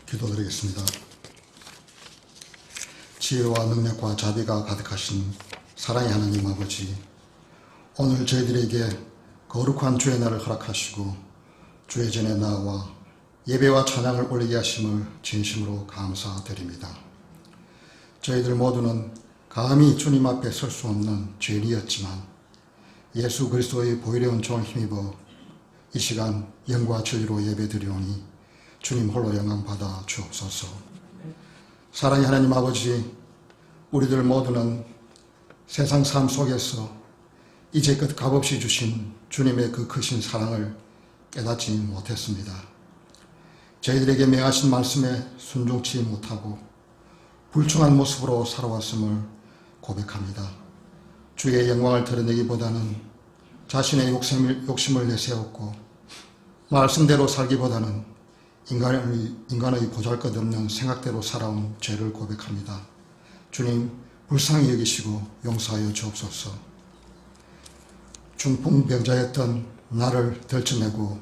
기도드리겠습니다. 지혜와 능력과 자비가 가득하신 사랑의 하나님 아버지, 오늘 저희들에게 거룩한 주의 날을 허락하시고 주의 전에 나와 예배와 찬양을 올리게 하심을 진심으로 감사드립니다. 저희들 모두는 감히 주님 앞에 설 수 없는 죄인이었지만 예수 그리스도의 보혈의 은총을 힘입어 이 시간 영과 진리로 예배드리오니 주님 홀로 영광 받아 주옵소서. 사랑의 하나님 아버지, 우리들 모두는 세상 삶 속에서 이제껏 값없이 주신 주님의 그 크신 사랑을 깨닫지 못했습니다. 저희들에게 명하신 말씀에 순종치 못하고 불충한 모습으로 살아왔음을 고백합니다. 주의 영광을 드러내기보다는 자신의 욕심을 내세웠고 말씀대로 살기보다는 인간의 보잘것없는 생각대로 살아온 죄를 고백합니다. 주님, 불쌍히 여기시고 용서하여 주옵소서. 중풍병자였던 나를 들쳐내고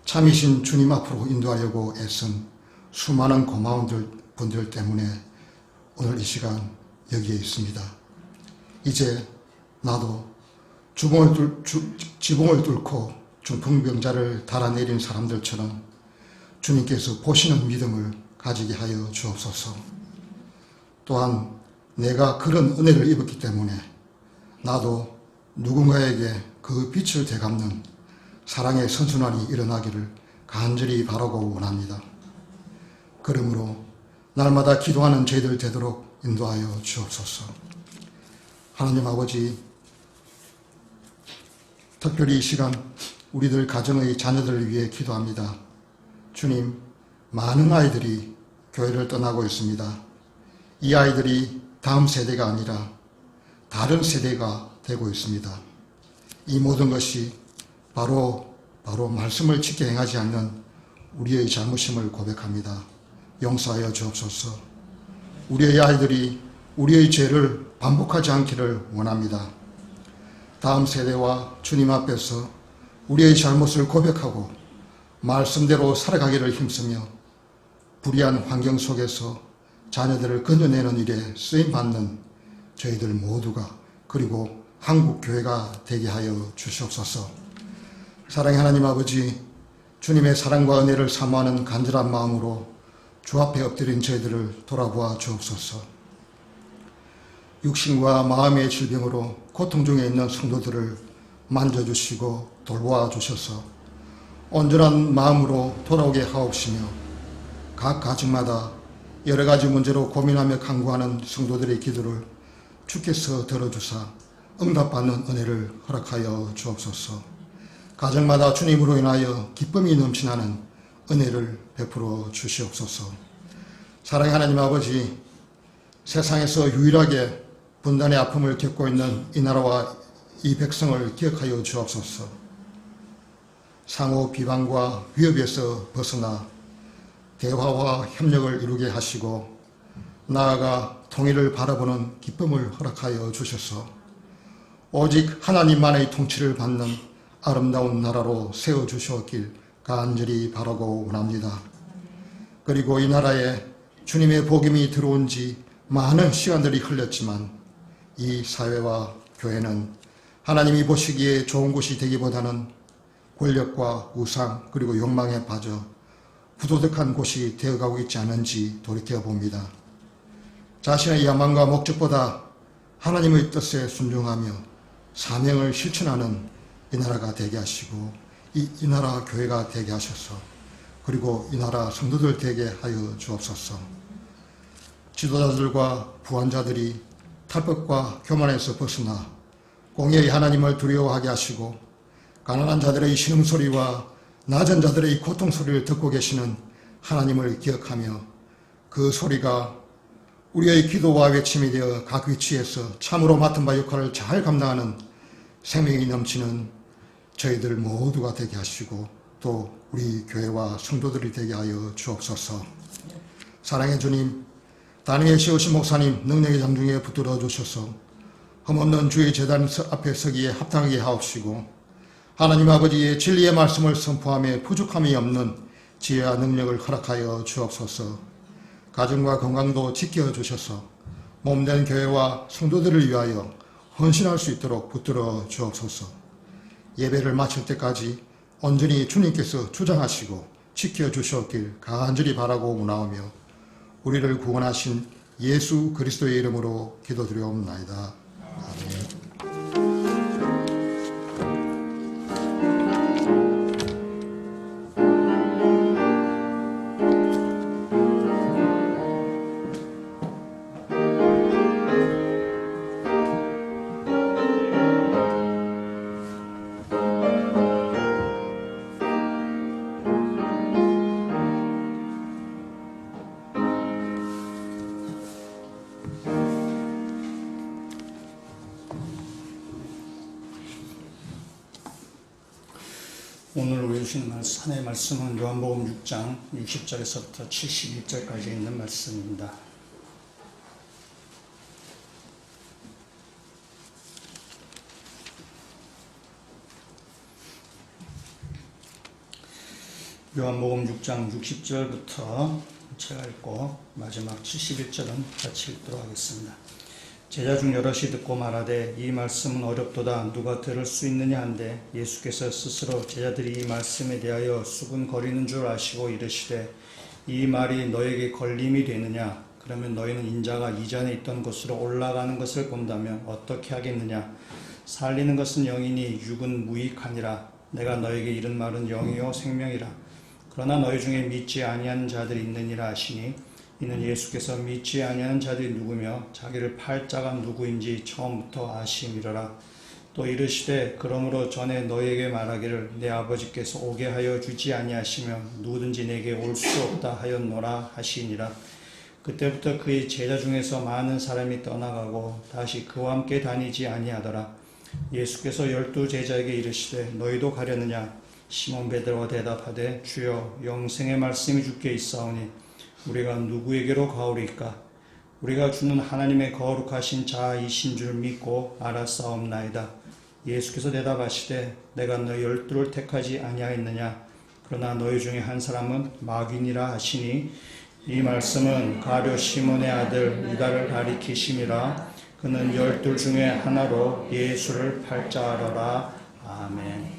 참이신 주님 앞으로 인도하려고 애쓴 수많은 고마운 분들 때문에 오늘 이 시간 여기에 있습니다. 이제 나도 지붕을 뚫고 중풍병자를 달아내린 사람들처럼 주님께서 보시는 믿음을 가지게 하여 주옵소서. 또한 내가 그런 은혜를 입었기 때문에 나도 누군가에게 그 빛을 되갚는 사랑의 선순환이 일어나기를 간절히 바라고 원합니다. 그러므로 날마다 기도하는 저희들 되도록 인도하여 주옵소서. 하나님 아버지, 특별히 이 시간 우리들 가정의 자녀들을 위해 기도합니다. 주님, 많은 아이들이 교회를 떠나고 있습니다. 이 아이들이 다음 세대가 아니라 다른 세대가 되고 있습니다. 이 모든 것이 바로 말씀을 지켜 행하지 않는 우리의 잘못임을 고백합니다. 용서하여 주옵소서. 우리의 아이들이 우리의 죄를 반복하지 않기를 원합니다. 다음 세대와 주님 앞에서 우리의 잘못을 고백하고 말씀대로 살아가기를 힘쓰며 불의한 환경 속에서 자녀들을 건져내는 일에 쓰임받는 저희들 모두가, 그리고 한국교회가 되게 하여 주시옵소서. 사랑의 하나님 아버지, 주님의 사랑과 은혜를 사모하는 간절한 마음으로 주 앞에 엎드린 저희들을 돌아보아 주옵소서. 육신과 마음의 질병으로 고통 중에 있는 성도들을 만져주시고 돌보아 주셔서 온전한 마음으로 돌아오게 하옵시며, 각 가정마다 여러 가지 문제로 고민하며 간구하는 성도들의 기도를 주께서 들어주사 응답받는 은혜를 허락하여 주옵소서. 가정마다 주님으로 인하여 기쁨이 넘치나는 은혜를 베풀어 주시옵소서. 사랑의 하나님 아버지, 세상에서 유일하게 분단의 아픔을 겪고 있는 이 나라와 이 백성을 기억하여 주옵소서. 상호 비방과 위협에서 벗어나 대화와 협력을 이루게 하시고 나아가 통일을 바라보는 기쁨을 허락하여 주셔서 오직 하나님만의 통치를 받는 아름다운 나라로 세워주셨길 간절히 바라고 원합니다. 그리고 이 나라에 주님의 복음이 들어온 지 많은 시간들이 흘렀지만 이 사회와 교회는 하나님이 보시기에 좋은 곳이 되기보다는 권력과 우상 그리고 욕망에 빠져 부도덕한 곳이 되어가고 있지 않은지 돌이켜봅니다. 자신의 야망과 목적보다 하나님의 뜻에 순종하며 사명을 실천하는 이 나라가 되게 하시고 이 나라 교회가 되게 하셔서, 그리고 이 나라 성도들 되게 하여 주옵소서. 지도자들과 부한자들이 탈법과 교만에서 벗어나 공의의 하나님을 두려워하게 하시고 가난한 자들의 신음소리와 낮은 자들의 고통소리를 듣고 계시는 하나님을 기억하며 그 소리가 우리의 기도와 외침이 되어 각 위치에서 참으로 맡은 바 역할을 잘 감당하는 생명이 넘치는 저희들 모두가 되게 하시고 또 우리 교회와 성도들이 되게 하여 주옵소서. 사랑의 주님, 단위에 세우신 목사님 능력의 장중에 붙들어 주셔서 흠없는 주의 제단 앞에 서기에 합당하게 하옵시고 하나님 아버지의 진리의 말씀을 선포하며 부족함이 없는 지혜와 능력을 허락하여 주옵소서. 가정과 건강도 지켜주셔서 몸된 교회와 성도들을 위하여 헌신할 수 있도록 붙들어 주옵소서. 예배를 마칠 때까지 온전히 주님께서 주장하시고 지켜주셨길 간절히 바라고 원하오며 우리를 구원하신 예수 그리스도의 이름으로 기도드리옵나이다. 아멘. 오늘 우리 주신 하나님의 말씀은 요한복음 6장 60절에서부터 71절까지 있는 말씀입니다. 요한복음 6장 60절부터 제가 읽고 마지막 71절은 같이 읽도록 하겠습니다. 제자 중 여럿이 듣고 말하되 이 말씀은 어렵도다 누가 들을 수 있느냐 한데 예수께서 스스로 제자들이 이 말씀에 대하여 수군거리는 줄 아시고 이르시되 이 말이 너에게 걸림이 되느냐 그러면 너희는 인자가 이전에 있던 곳으로 올라가는 것을 본다면 어떻게 하겠느냐 살리는 것은 영이니 육은 무익하니라 내가 너에게 이른 말은 영이요 생명이라 그러나 너희 중에 믿지 아니하는 자들이 있느니라 하시니 이는 예수께서 믿지 아니하는 자들이 누구며 자기를 팔 자가 누구인지 처음부터 아심이로라. 또 이르시되 그러므로 전에 너희에게 말하기를 내 아버지께서 오게 하여 주지 아니하시면 누구든지 내게 올 수 없다 하였노라 하시니라. 그때부터 그의 제자 중에서 많은 사람이 떠나가고 다시 그와 함께 다니지 아니하더라. 예수께서 12 제자에게 이르시되 너희도 가려느냐 시몬 베드로가 대답하되 주여 영생의 말씀이 주께 있사오니 우리가 누구에게로 가오리까? 우리가 주는 하나님의 거룩하신 자이신 줄 믿고 알았사옵나이다. 예수께서 대답하시되 내가 너희 12를 택하지 아니하였느냐? 그러나 너희 중에 한 사람은 마귀니라 하시니 이 말씀은 가룟 시몬의 아들 유다를 가리키심이라. 그는 12 중에 하나로 예수를 팔 자더라. 아멘.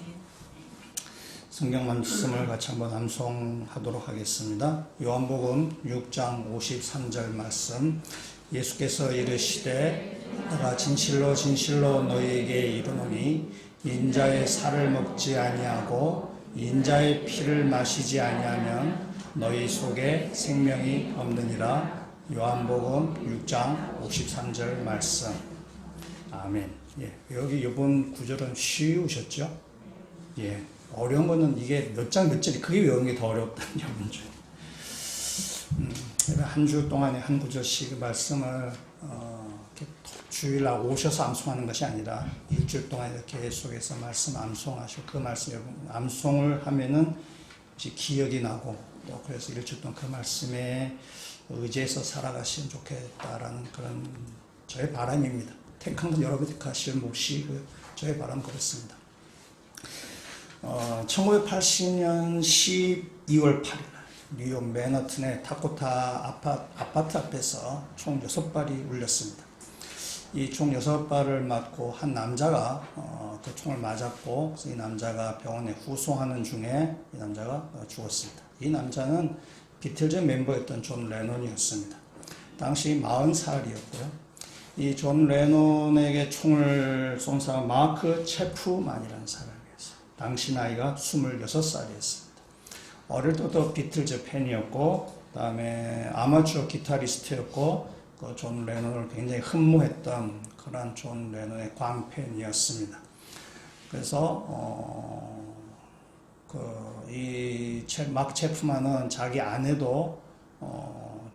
성경 말씀을 같이 한번 암송하도록 하겠습니다. 요한복음 6장 53절 말씀. 예수께서 이르시되 내가 진실로 진실로 너희에게 이르노니 인자의 살을 먹지 아니하고 인자의 피를 마시지 아니하면 너희 속에 생명이 없느니라. 요한복음 6장 53절 말씀. 아멘. 예, 여기 이번 구절은 쉬우셨죠? 예. 어려운 거는 이게 몇 장 몇 절이 그게 외우는 게 더 어렵다는 점이죠. 한 주 동안에 한 구절씩 말씀을 주일날 오셔서 암송하는 것이 아니라 일주일 동안 이렇게 계속해서 말씀 암송하시고 그 말씀 여러분 암송을 하면은 이제 기억이 나고 또 그래서 일주일 동안 그 말씀에 의지해서 살아가시면 좋겠다라는 그런 저의 바람입니다. 택한 건 여러분이 택하시는 몫이고 저의 바람 그렇습니다. 1980년 12월 8일 뉴욕 맨하튼의 타코타 아파트 앞에서 총 6발이 울렸습니다. 이 총 6발을 맞고 한 남자가 그 총을 맞았고 이 남자가 병원에 후송하는 중에 이 남자가 죽었습니다. 이 남자는 비틀즈 멤버였던 존 레논이었습니다. 당시 40살이었고요. 이 존 레논에게 총을 쏜 사람은 마크 체프만이라는 사람. 당시 나이가 26살이었습니다. 어릴 때부터 비틀즈 팬이었고, 그 다음에 아마추어 기타리스트였고, 그 존 레논을 굉장히 흠모했던 그런 존 레논의 광팬이었습니다. 그래서, 이 막 체프만은 자기 아내도,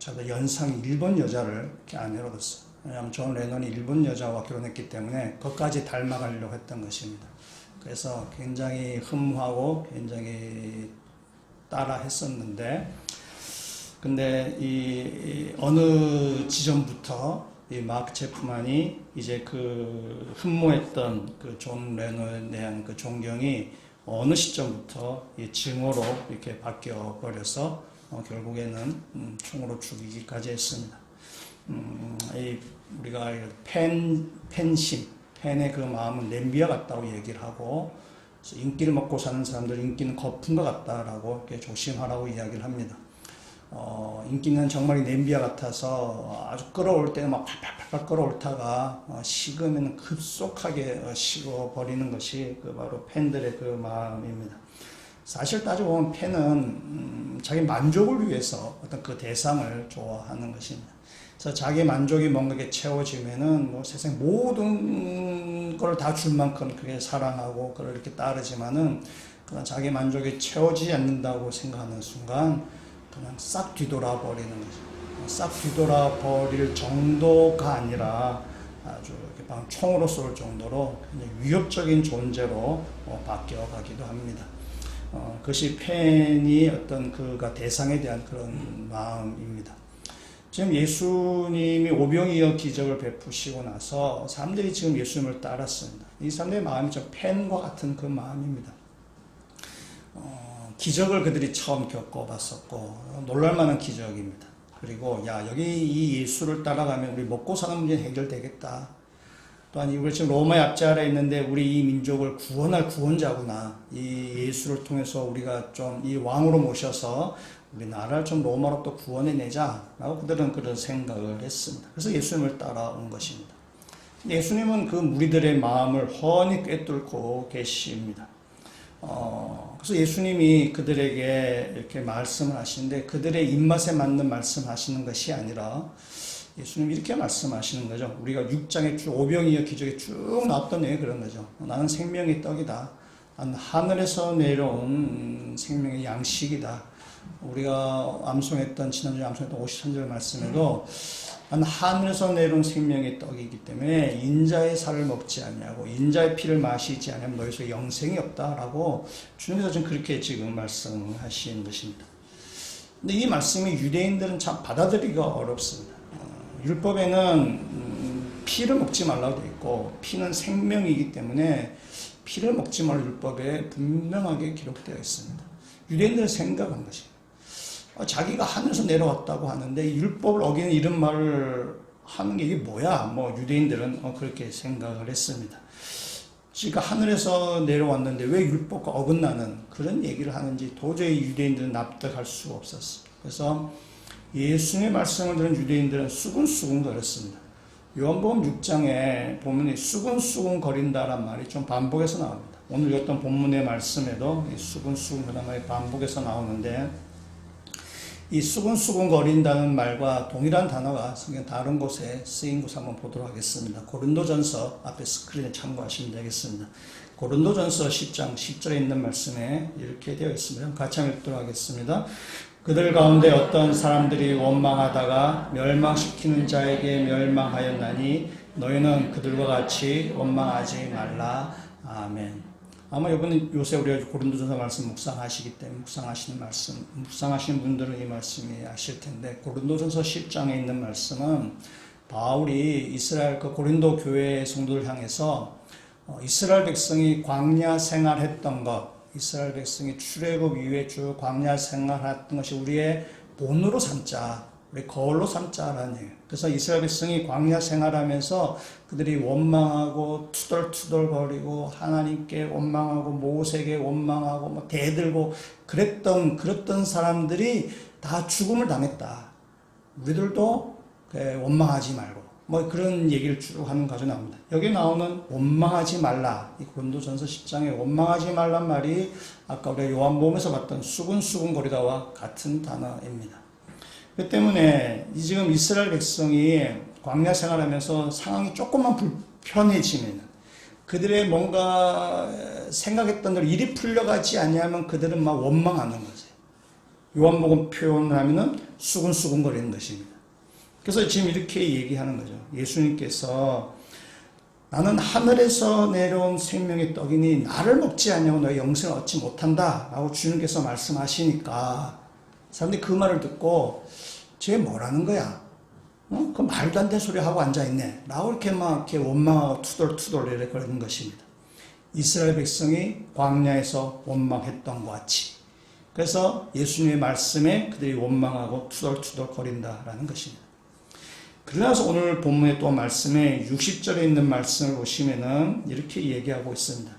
자기 연상이 일본 여자를 이렇게 아내로 뒀어요. 왜냐하면 존 레논이 일본 여자와 결혼했기 때문에 그것까지 닮아가려고 했던 것입니다. 그래서 굉장히 흠모하고 굉장히 따라 했었는데, 근데 이 어느 지점부터 이 마크 체프만이 이제 그 흠모했던 그 존 레논에 대한 그 존경이 어느 시점부터 이 증오로 이렇게 바뀌어 버려서 결국에는 총으로 죽이기까지 했습니다. 우리가 팬심, 팬의 그 마음은 냄비와 같다고 얘기를 하고, 인기를 먹고 사는 사람들 인기는 거품과 같다라고 이렇게 조심하라고 이야기를 합니다. 인기는 정말 냄비와 같아서 아주 끓어올 때는 막 팔팔팔 끓어올다가 식으면 급속하게 식어버리는 것이 바로 팬들의 그 마음입니다. 사실 따져보면 팬은 자기 만족을 위해서 어떤 그 대상을 좋아하는 것입니다. 그래서 자기 만족이 뭔가에 채워지면은 뭐 세상 모든 걸 다 줄 만큼 그게 사랑하고 그걸 이렇게 따르지만은 그런 자기 만족이 채워지지 않는다고 생각하는 순간 그냥 싹 뒤돌아 버리는 거죠. 싹 뒤돌아 버릴 정도가 아니라 아주 이렇게 방 총으로 쏠 정도로 굉장히 위협적인 존재로 바뀌어 가기도 합니다. 그것이 팬이 어떤 그가 대상에 대한 그런 마음입니다. 지금 예수님이 오병이어 기적을 베푸시고 나서 사람들이 지금 예수님을 따랐습니다. 이 사람들의 마음이 좀 팬과 같은 그 마음입니다. 기적을 그들이 처음 겪어봤었고 놀랄만한 기적입니다. 그리고 여기 이 예수를 따라가면 우리 먹고 사는 문제는 해결되겠다. 또한 우리 지금 로마의 압제 아래 있는데 우리 이 민족을 구원할 구원자구나. 이 예수를 통해서 우리가 좀 이 왕으로 모셔서 우리 나라를 좀 로마로부터 구원해내자라고 그들은 그런 생각을 했습니다. 그래서 예수님을 따라온 것입니다. 예수님은 그 무리들의 마음을 훤히 꿰뚫고 계십니다. 그래서 예수님이 그들에게 이렇게 말씀을 하시는데 그들의 입맛에 맞는 말씀하시는 것이 아니라 예수님이 이렇게 말씀하시는 거죠. 우리가 6장에 쭉 오병이어 기적에 쭉 나왔던 내용이 그런 거죠. 나는 생명의 떡이다. 나는 하늘에서 내려온 생명의 양식이다. 우리가 지난주에 암송했던 53절 말씀에도 나는 하늘에서 내려온 생명의 떡이기 때문에 인자의 살을 먹지 아니하고 인자의 피를 마시지 아니하면 너희에게 영생이 없다라고 주님께서 지금 그렇게 지금 말씀하신 것입니다. 근데 이 말씀이 유대인들은 참 받아들이기가 어렵습니다. 율법에는 피를 먹지 말라고 되어 있고 피는 생명이기 때문에 피를 먹지 말 율법에 분명하게 기록되어 있습니다. 유대인들은 생각한 것이 자기가 하늘에서 내려왔다고 하는데 율법을 어기는 이런 말을 하는 게 이게 뭐야? 유대인들은 그렇게 생각을 했습니다. 지가 하늘에서 내려왔는데 왜 율법과 어긋나는 그런 얘기를 하는지 도저히 유대인들은 납득할 수가 없었어요. 그래서 예수님의 말씀을 들은 유대인들은 수근수근 거렸습니다. 요한복음 6장에 보면 수근수근 거린다란 말이 좀 반복해서 나옵니다. 오늘 읽었던 본문의 말씀에도 수근수근 그런 말이 반복해서 나오는데 이 수근수근 거린다는 말과 동일한 단어가 성경 다른 곳에 쓰인 곳 한번 보도록 하겠습니다. 고린도전서 앞에 스크린에 참고하시면 되겠습니다. 고린도전서 10장 10절에 있는 말씀에 이렇게 되어 있습니다. 같이 한번 읽도록 하겠습니다. 그들 가운데 어떤 사람들이 원망하다가 멸망시키는 자에게 멸망하였나니 너희는 그들과 같이 원망하지 말라. 아멘. 아마 이번에 요새 우리가 고린도전서 말씀 묵상하시기 때문에 묵상하시는 분들은 이 말씀이 아실 텐데 고린도전서 10장에 있는 말씀은 바울이 이스라엘 고린도 교회 성도들 향해서 이스라엘 백성이 광야 생활했던 것, 이스라엘 백성이 출애굽 이후에 쭉 광야 생활했던 것이 우리의 본으로 삼자, 우리 거울로 삼자라는 얘기예요. 그래서 이스라엘 백성이 광야 생활하면서 그들이 원망하고 투덜투덜거리고 하나님께 원망하고 모세에게 원망하고 대들고 그랬던 사람들이 다 죽음을 당했다. 우리들도 원망하지 말고 그런 얘기를 쭉 하는 가져 나옵니다. 여기 나오는 원망하지 말라. 이 고린도전서 10장에 원망하지 말란 말이 아까 우리가 요한복음에서 봤던 수근수근거리다와 같은 단어입니다. 그 때문에 지금 이스라엘 백성이 광야 생활하면서 상황이 조금만 불편해지면 그들의 뭔가 생각했던 대로 일이 풀려가지 아니하면 그들은 막 원망하는 거죠. 요한복음 표현을 하면은 수근수근거리는 것입니다. 그래서 지금 이렇게 얘기하는 거죠. 예수님께서 나는 하늘에서 내려온 생명의 떡이니 나를 먹지 않냐고 너희 영생을 얻지 못한다 라고 주님께서 말씀하시니까 사람들이 그 말을 듣고 쟤 뭐라는 거야? 그 말도 안 되는 소리 하고 앉아있네 라고 이렇게 원망하고 투덜투덜 이래 거리는 것입니다. 이스라엘 백성이 광야에서 원망했던 것 같이. 그래서 예수님의 말씀에 그들이 원망하고 투덜투덜 거린다라는 것입니다. 그러나서 오늘 본문의 또 말씀에 60절에 있는 말씀을 보시면은 이렇게 얘기하고 있습니다.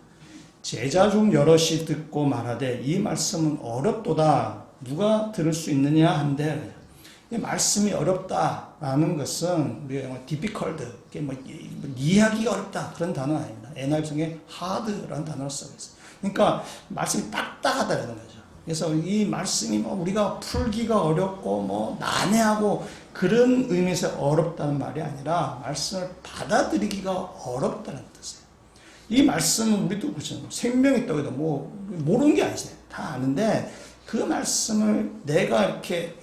제자 중 여럿이 듣고 말하되 이 말씀은 어렵도다. 누가 들을 수 있느냐 한데, 이 말씀이 어렵다라는 것은 우리가 영어 difficult, 이해하기가 어렵다 그런 단어 아닙니다. NIV성에 hard라는 단어를 쓰고 있어요. 그러니까 말씀이 딱딱하다는 거죠. 그래서 이 말씀이 우리가 풀기가 어렵고 난해하고 그런 의미에서 어렵다는 말이 아니라 말씀을 받아들이기가 어렵다는 뜻이에요. 이 말씀은 우리도 그렇죠. 생명이 있다고 해도 모르는 게 아니잖아요. 다 아는데 그 말씀을 내가 이렇게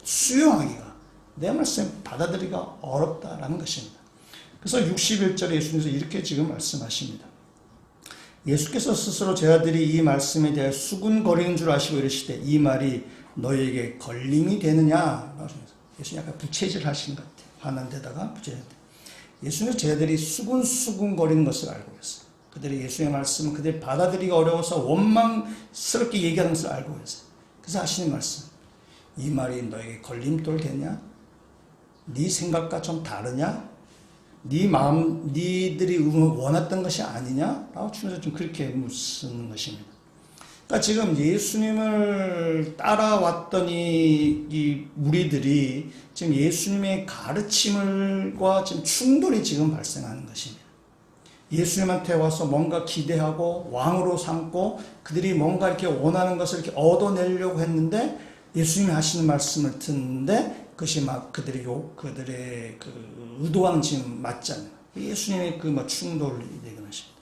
수용하기가, 내 말씀을 받아들이기가 어렵다라는 것입니다. 그래서 61절에 예수님께서 이렇게 지금 말씀하십니다. 예수께서 스스로 제자들이 이 말씀에 대해 수군거리는 줄 아시고 이르시되 이 말이 너희에게 걸림이 되느냐? 예수님 약간 부채질 하시는 것 같아요. 화난 데다가 부채질. 예수님 제자들이 수군거리는 것을 알고 있어요. 그들이 예수의 말씀은 그들이 받아들이기 어려워서 원망스럽게 얘기하는 것을 알고 있어요. 그래서 하시는 말씀, 이 말이 너에게 걸림돌 되냐? 네 생각과 좀 다르냐? 네 마음, 니들이 원했던 것이 아니냐? 라고 주면서 좀 그렇게 묻는 것입니다. 그러니까 지금 예수님을 따라왔던 이 무리들이 지금 예수님의 가르침과 지금 충돌이 지금 발생하는 것입니다. 예수님한테 와서 뭔가 기대하고 왕으로 삼고 그들이 뭔가 이렇게 원하는 것을 이렇게 얻어내려고 했는데 예수님이 하시는 말씀을 듣는데 그것이 그들의 그 의도와는 지금 맞지 않는 예수님의 그 충돌이 되는 것입니다.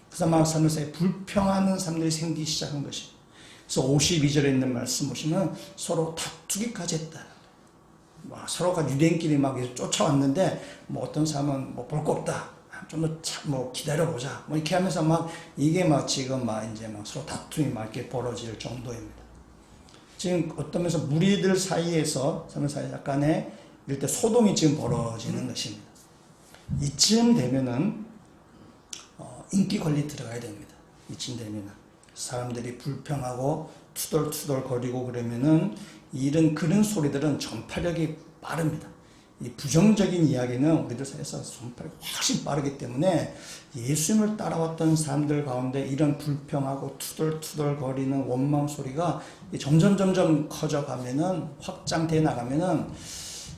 그래서 사람들 사이에 불평하는 사람들이 생기기 시작한 것입니다. 그래서 52절에 있는 말씀 보시면 서로 다투기까지 했다. 서로가 유대인끼리 쫓아왔는데 어떤 사람은 볼 거 없다. 좀 더 기다려보자. 이렇게 하면서 이게 지금 이제 서로 다툼이 이렇게 벌어질 정도입니다. 지금 어떤 면에서 무리들 사이에서 사람들 사이에 약간의 이럴 때 소동이 지금 벌어지는 것입니다. 이쯤 되면은 인기 관리 들어가야 됩니다. 이쯤 되면은 사람들이 불평하고 투덜투덜 거리고 그러면은 그런 소리들은 전파력이 빠릅니다. 이 부정적인 이야기는 우리들 사이에서 전파력이 훨씬 빠르기 때문에 예수님을 따라왔던 사람들 가운데 이런 불평하고 투덜투덜 거리는 원망 소리가 점점 커져가면은 확장돼 나가면은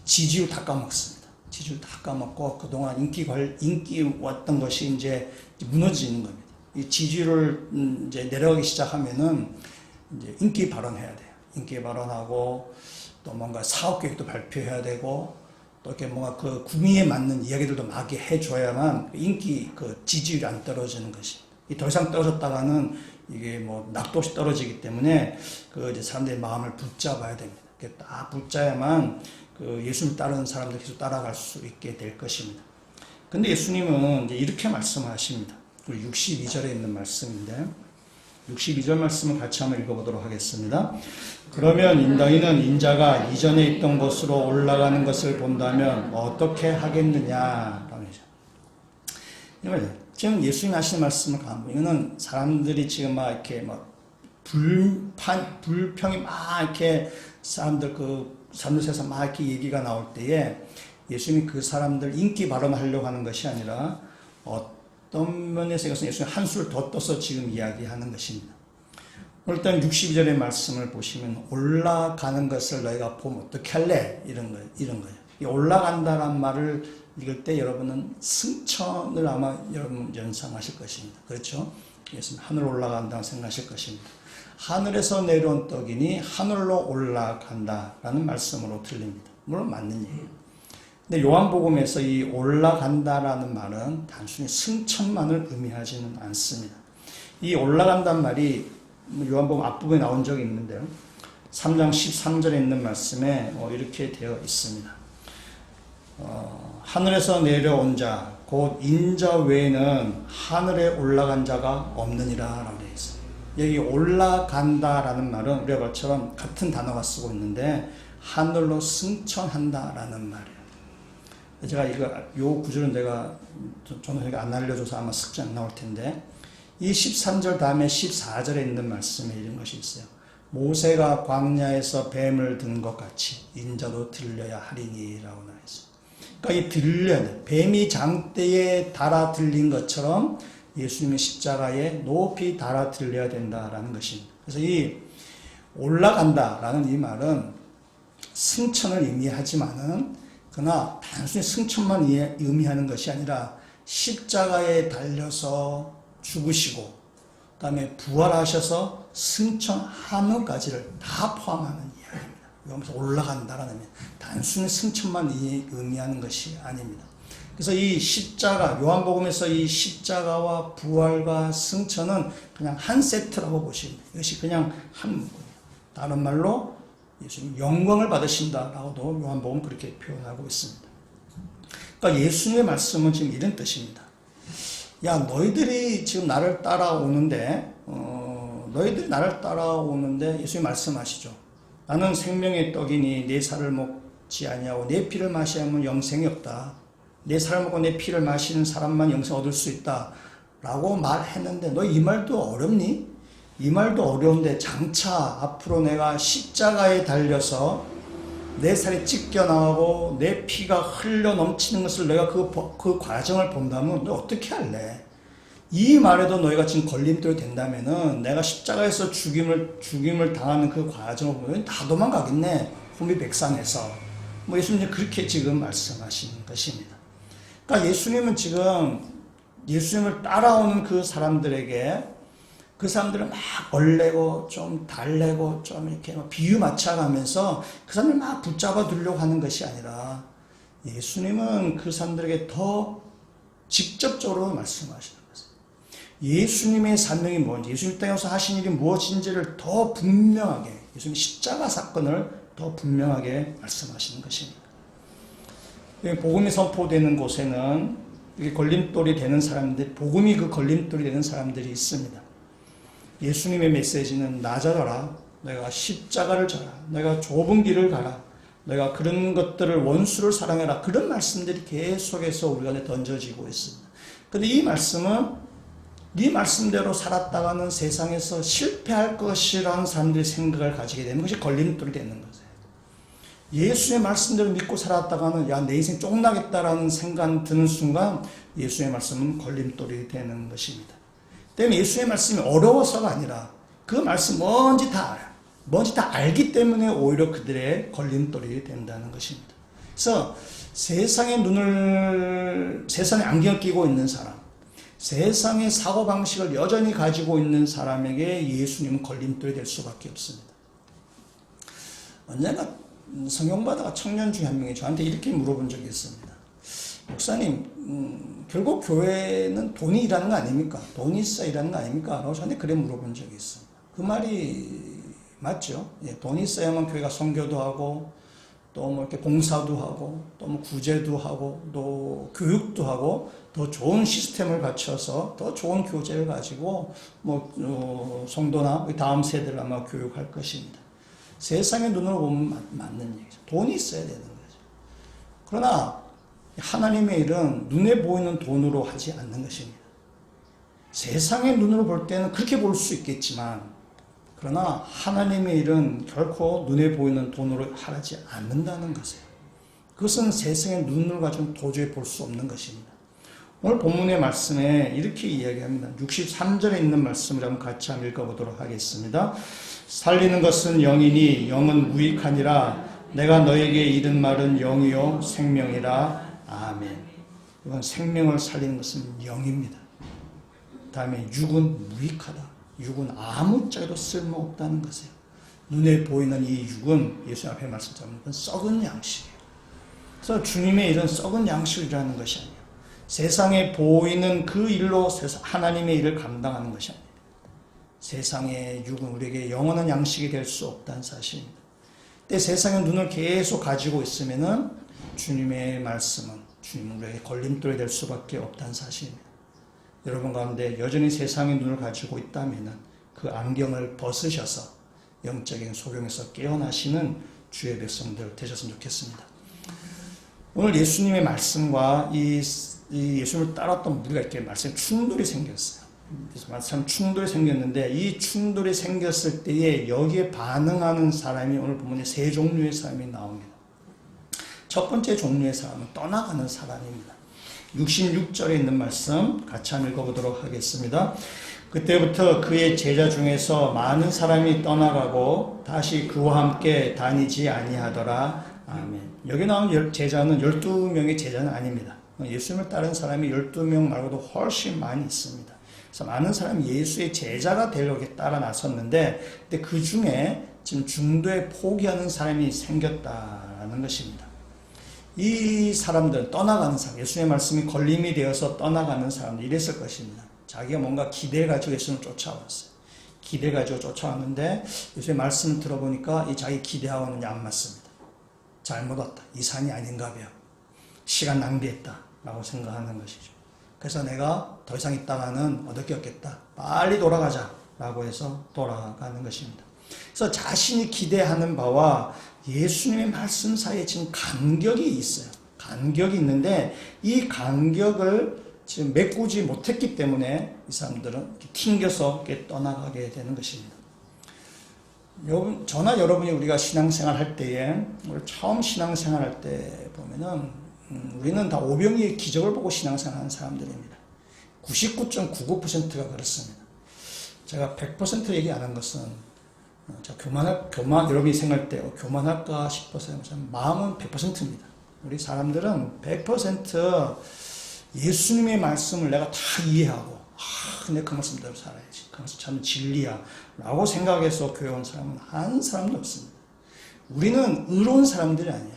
지지율 다 까먹습니다. 지지율 다 까먹고 그동안 인기 왔던 것이 이제 무너지는 겁니다. 이 지지율을 이제 내려가기 시작하면은 이제 인기 발언해야 돼요. 인기 발언하고 또 뭔가 사업 계획도 발표해야 되고 또 이렇게 뭔가 그 구미에 맞는 이야기들도 막 해줘야만 인기 지지율이 안 떨어지는 것이. 더 이상 떨어졌다가는 이게 낙도없이 떨어지기 때문에 이제 사람들의 마음을 붙잡아야 됩니다. 딱 붙잡아야만 예수님 따르는 사람들 계속 따라갈 수 있게 될 것입니다. 근데 예수님은 이제 이렇게 말씀하십니다. 우리 62절에 있는 말씀인데 62절 말씀을 같이 한번 읽어보도록 하겠습니다. 그러면 너희는 인자가 이전에 있던 곳으로 올라가는 것을 본다면 어떻게 하겠느냐? 지금 예수님이 하시는 말씀을 가면 이거는 사람들이 지금 이렇게 불평이 이렇게 사람들 사이에서 이렇게 얘기가 나올 때에 예수님이 그 사람들 인기 발언하려고 하는 것이 아니라 어떤 면에서 이것은 예수님이 한술 더 떠서 지금 이야기하는 것입니다. 일단 62절의 말씀을 보시면 올라가는 것을 너희가 보면 어떻게 할래? 이런 거예요. 이 올라간다는 말을 읽을 때 여러분은 승천을 아마 여러분 연상하실 것입니다. 그렇죠? 예수님 하늘 올라간다고 생각하실 것입니다. 하늘에서 내려온 떡이니 하늘로 올라간다라는 말씀으로 들립니다. 물론 맞는 얘기예요. 근데 요한복음에서 이 올라간다라는 말은 단순히 승천만을 의미하지는 않습니다. 이 올라간다는 말이 요한복음 앞부분에 나온 적이 있는데요. 3장 13절에 있는 말씀에 이렇게 되어 있습니다. 하늘에서 내려온 자, 곧 인자 외에는 하늘에 올라간 자가 없느니라 라고 되어 있어요. 여기 올라간다라는 말은 우리가 말처럼 같은 단어가 쓰고 있는데 하늘로 승천한다라는 말이에요. 제가 요 구절은 내가 저는 안 알려줘서 아마 숙제 안 나올 텐데 이 13절 다음에 14절에 있는 말씀에 이런 것이 있어요. 모세가 광야에서 뱀을 든 것 같이 인자도 들려야 하리니라고 나와 있어요. 그러니까 이 들려, 뱀이 장대에 달아 들린 것처럼 예수님의 십자가에 높이 달아 들려야 된다라는 것입니다. 그래서 이 올라간다라는 이 말은 승천을 의미하지만은 그러나 단순히 승천만 의미하는 것이 아니라 십자가에 달려서 죽으시고 그 다음에 부활하셔서 승천하는까지를 다 포함하는 이야기입니다. 여기서 올라간다라는 단순히 승천만 의미하는 것이 아닙니다. 그래서 이 십자가, 요한복음에서 이 십자가와 부활과 승천은 그냥 한 세트라고 보시면 돼요. 이것이 그냥 한 부분이에요. 다른 말로 예수님 영광을 받으신다라고도 요한복음 그렇게 표현하고 있습니다. 그러니까 예수님의 말씀은 지금 이런 뜻입니다. 야, 너희들이 지금 나를 따라오는데, 예수님 말씀하시죠. 나는 생명의 떡이니 내 살을 먹지 아니하고 내 피를 마시지 않으면 영생이 없다. 내 살을 먹고 내 피를 마시는 사람만 영생 얻을 수 있다. 라고 말했는데, 너 이 말도 어렵니? 이 말도 어려운데 장차 앞으로 내가 십자가에 달려서 내 살이 찢겨나가고 내 피가 흘러 넘치는 것을 내가 그 과정을 본다면 너 어떻게 할래? 이 말에도 너희가 지금 걸림돌이 된다면은 내가 십자가에서 죽임을 당하는 그 과정을 보면 다 도망가겠네. 혼비백산에서. 예수님이 그렇게 지금 말씀하시는 것입니다. 그러니까 예수님은 지금 예수님을 따라오는 그 사람들에게 그 사람들을 막 얼레고 좀 달래고 좀 이렇게 비유 맞춰가면서 그 사람을 막 붙잡아 두려고 하는 것이 아니라 예수님은 그 사람들에게 더 직접적으로 말씀하시는 것이에요. 예수님의 사명이 뭔지, 예수님 땅에서 하신 일이 무엇인지를 더 분명하게, 예수님의 십자가 사건을 더 분명하게 말씀하시는 것입니다. 복음이 선포되는 곳에는 이게 걸림돌이 되는 사람들, 복음이 그 걸림돌이 되는 사람들이 있습니다. 예수님의 메시지는 낮아져라. 내가 십자가를 져라. 내가 좁은 길을 가라. 내가 그런 것들을 원수를 사랑해라. 그런 말씀들이 계속해서 우리 안에 던져지고 있습니다. 그런데 이 말씀은 네 말씀대로 살았다가는 세상에서 실패할 것이라는 사람들이 생각을 가지게 되는 것이 걸림돌이 되는 거예요. 예수의 말씀대로 믿고 살았다가는 야, 내 인생 쫑나겠다라는 생각 드는 순간 예수의 말씀은 걸림돌이 되는 것입니다. 때문에 예수의 말씀이 어려워서가 아니라 그 말씀 뭔지 다 알아요. 뭔지 다 알기 때문에 오히려 그들의 걸림돌이 된다는 것입니다. 그래서 세상에 안경을 끼고 있는 사람, 세상의 사고방식을 여전히 가지고 있는 사람에게 예수님은 걸림돌이 될 수밖에 없습니다. 언젠가 성경받다가 청년 중에 한 명이 저한테 이렇게 물어본 적이 있습니다. 목사님, 결국 교회는 돈이 일하는 거 아닙니까? 돈이 있어야 일하는 거 아닙니까? 라고 저한테 그래 물어본 적이 있습니다. 그 말이 맞죠. 예, 돈이 있어야만 교회가 선교도 하고, 또 이렇게 봉사도 하고, 또 구제도 하고, 또 교육도 하고, 더 좋은 시스템을 갖춰서 더 좋은 교재를 가지고, 성도나 다음 세대를 아마 교육할 것입니다. 세상의 눈으로 보면 맞는 얘기죠. 돈이 있어야 되는 거죠. 그러나, 하나님의 일은 눈에 보이는 돈으로 하지 않는 것입니다. 세상의 눈으로 볼 때는 그렇게 볼 수 있겠지만, 그러나 하나님의 일은 결코 눈에 보이는 돈으로 하지 않는다는 것이에요. 그것은 세상의 눈을 가지고 도저히 볼 수 없는 것입니다. 오늘 본문의 말씀에 이렇게 이야기합니다. 63절에 있는 말씀을 한번 같이 한번 읽어보도록 하겠습니다. 살리는 것은 영이니 영은 무익하니라. 내가 너에게 이른 말은 영이요 생명이라. 아멘. 이건 생명을 살리는 것은 영입니다. 다음에 육은 무익하다. 육은 아무짝에도 쓸모없다는 것이에요. 눈에 보이는 이 육은 예수 앞에 말씀드린 썩은 양식이에요. 그래서 주님의 일은 썩은 양식을 일하는 것이 아니에요. 세상에 보이는 그 일로 하나님의 일을 감당하는 것이 아니에요. 세상의 육은 우리에게 영원한 양식이 될 수 없다는 사실입니다. 근데 세상의 눈을 계속 가지고 있으면은 주님의 말씀은 주님은 우리에게 걸림돌이 될 수밖에 없다는 사실입니다. 여러분 가운데 여전히 세상의 눈을 가지고 있다면 그 안경을 벗으셔서 영적인 소경에서 깨어나시는 주의 백성들 되셨으면 좋겠습니다. 오늘 예수님의 말씀과 이 예수님을 따랐던 우리가 이렇게 말씀에 충돌이 생겼어요. 참 충돌이 생겼는데 이 충돌이 생겼을 때에 여기에 반응하는 사람이 오늘 보면 세 종류의 사람이 나옵니다. 첫 번째 종류의 사람은 떠나가는 사람입니다. 66절에 있는 말씀 같이 한번 읽어보도록 하겠습니다. 그때부터 그의 제자 중에서 많은 사람이 떠나가고 다시 그와 함께 다니지 아니하더라. 아멘. 여기 나온 제자는 12명의 제자는 아닙니다. 예수님을 따른 사람이 12명 말고도 훨씬 많이 있습니다. 그래서 많은 사람이 예수의 제자가 되려고 따라 나섰는데, 근데 그 중에 지금 중도에 포기하는 사람이 생겼다는 것입니다. 이 사람들은 떠나가는 사람, 예수님의 말씀이 걸림이 되어서 떠나가는 사람들 이랬을 것입니다. 자기가 뭔가 기대 가지고 예수님을 쫓아왔어요. 기대 가지고 쫓아왔는데 예수님의 말씀을 들어보니까 이 자기 기대하고는 안 맞습니다. 잘못 왔다. 이 산이 아닌가 봐요. 시간 낭비했다 라고 생각하는 것이죠. 그래서 내가 더 이상 있다가는 얻을 게 없겠다. 빨리 돌아가자 라고 해서 돌아가는 것입니다. 그래서 자신이 기대하는 바와 예수님의 말씀 사이에 지금 간격이 있어요. 간격이 있는데 이 간격을 지금 메꾸지 못했기 때문에 이 사람들은 튕겨서 떠나가게 되는 것입니다. 저나 여러분이 우리가 신앙생활 할 때에, 처음 신앙생활 할 때 보면은, 우리는 다 오병이의 기적을 보고 신앙생활 하는 사람들입니다. 99.99%가 그렇습니다. 제가 100% 얘기 안 한 것은, 여러분이 생각할 때 교만할까 싶어서 마음은 100%입니다. 우리 사람들은 100% 예수님의 말씀을 내가 다 이해하고, 내 그 말씀대로 살아야지. 그 말씀 참 진리야. 라고 생각해서 교회 온 사람은 한 사람도 없습니다. 우리는 의로운 사람들이 아니에요.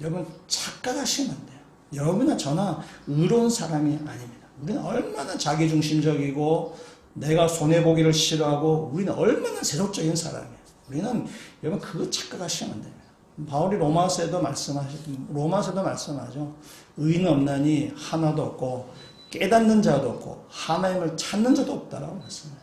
여러분 착각하시면 안 돼요. 여러분이나 저나 의로운 사람이 아닙니다. 우리는 얼마나 자기중심적이고 내가 손해보기를 싫어하고 우리는 얼마나 세속적인 사람이에요. 우리는 여러분 그거 착각하시면 안 됩니다. 바울이 로마서에도 말씀하죠. 의인은 없나니 하나도 없고 깨닫는 자도 없고 하나님을 찾는 자도 없다라고 말씀해요.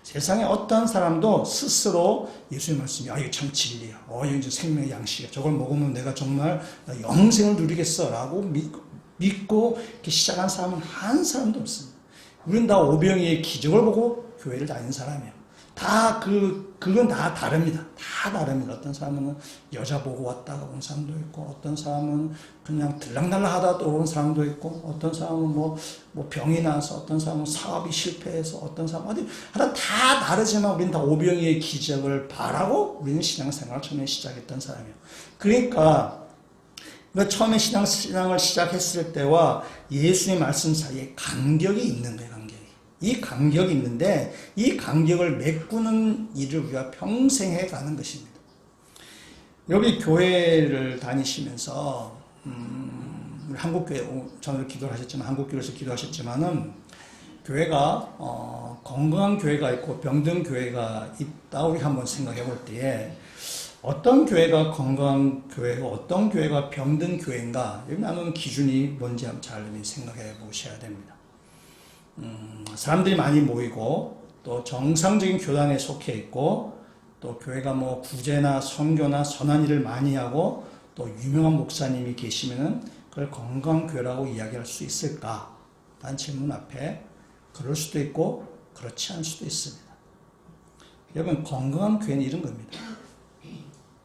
세상에 어떠한 사람도 스스로 예수의 말씀이 이거 참 진리야. 이거 이제 생명의 양식이야. 저걸 먹으면 내가 정말 영생을 누리겠어 라고 믿고 이렇게 시작한 사람은 한 사람도 없습니다. 우리는 다 오병이의 기적을 보고 교회를 다니는 사람이에요. 그건 다 다릅니다. 다 다릅니다. 어떤 사람은 여자 보고 왔다가 온 사람도 있고, 어떤 사람은 그냥 들락날락하다 또 온 사람도 있고, 어떤 사람은 뭐 병이 나서, 어떤 사람은 사업이 실패해서, 어떤 사람은 하여튼 다 다르지만 우리는 다 오병이의 기적을 바라고 우리는 신앙생활을 처음에 시작했던 사람이에요. 그러니까 처음에 신앙을 시작했을 때와 예수의 말씀 사이에 간격이 있는 거예요. 이 간격이 있는데 이 간격을 메꾸는 일을 우리가 평생 해가는 것입니다. 여기 교회를 다니시면서 한국교회, 저는 기도를 하셨지만 한국교회에서 기도하셨지만은 교회가 건강한 교회가 있고 병든 교회가 있다 우리 한번 생각해 볼 때에 어떤 교회가 건강한 교회고 어떤 교회가 병든 교회인가 여기 나누는 기준이 뭔지 한번 잘 생각해 보셔야 됩니다. 사람들이 많이 모이고 또 정상적인 교단에 속해 있고 또 교회가 구제나 선교나 선한 일을 많이 하고 또 유명한 목사님이 계시면은 그걸 건강한 교회라고 이야기할 수 있을까? 라는 질문 앞에 그럴 수도 있고 그렇지 않을 수도 있습니다. 여러분 건강한 교회는 이런 겁니다.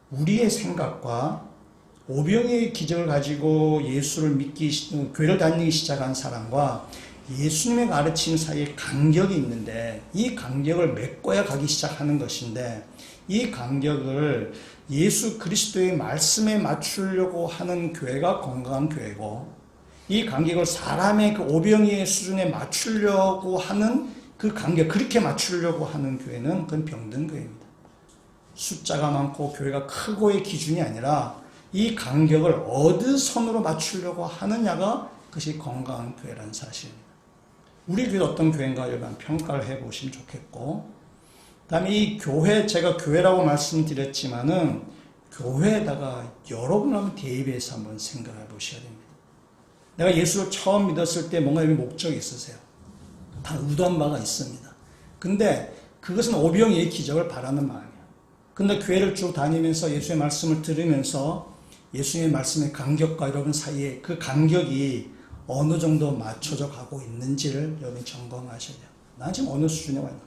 우리의 생각과 오병이의 기적을 가지고 예수를 교회를 다니기 시작한 사람과 예수님의 가르침 사이에 간격이 있는데 이 간격을 메꿔야 가기 시작하는 것인데 이 간격을 예수 그리스도의 말씀에 맞추려고 하는 교회가 건강한 교회고 이 간격을 사람의 그 오병이의 수준에 맞추려고 하는 그 간격 그렇게 맞추려고 하는 교회는 그건 병든 교회입니다. 숫자가 많고 교회가 크고의 기준이 아니라 이 간격을 어느 선으로 맞추려고 하느냐가 그것이 건강한 교회라는 사실입니다. 우리 교회 어떤 교회인가 여러분 평가를 해보시면 좋겠고 그 다음에 이 교회 제가 교회라고 말씀드렸지만은 교회에다가 여러분 한번 대입해서 한번 생각해 보셔야 됩니다. 내가 예수를 처음 믿었을 때 뭔가 여기 목적이 있으세요. 다 의도한 바가 있습니다. 근데 그것은 오병이의 기적을 바라는 마음이에요. 근데 교회를 쭉 다니면서 예수의 말씀을 들으면서 예수의 말씀의 간격과 여러분 사이에 그 간격이 어느 정도 맞춰져 가고 있는지를 여러분이 점검하셔야 돼요. 난 지금 어느 수준에 와 있나?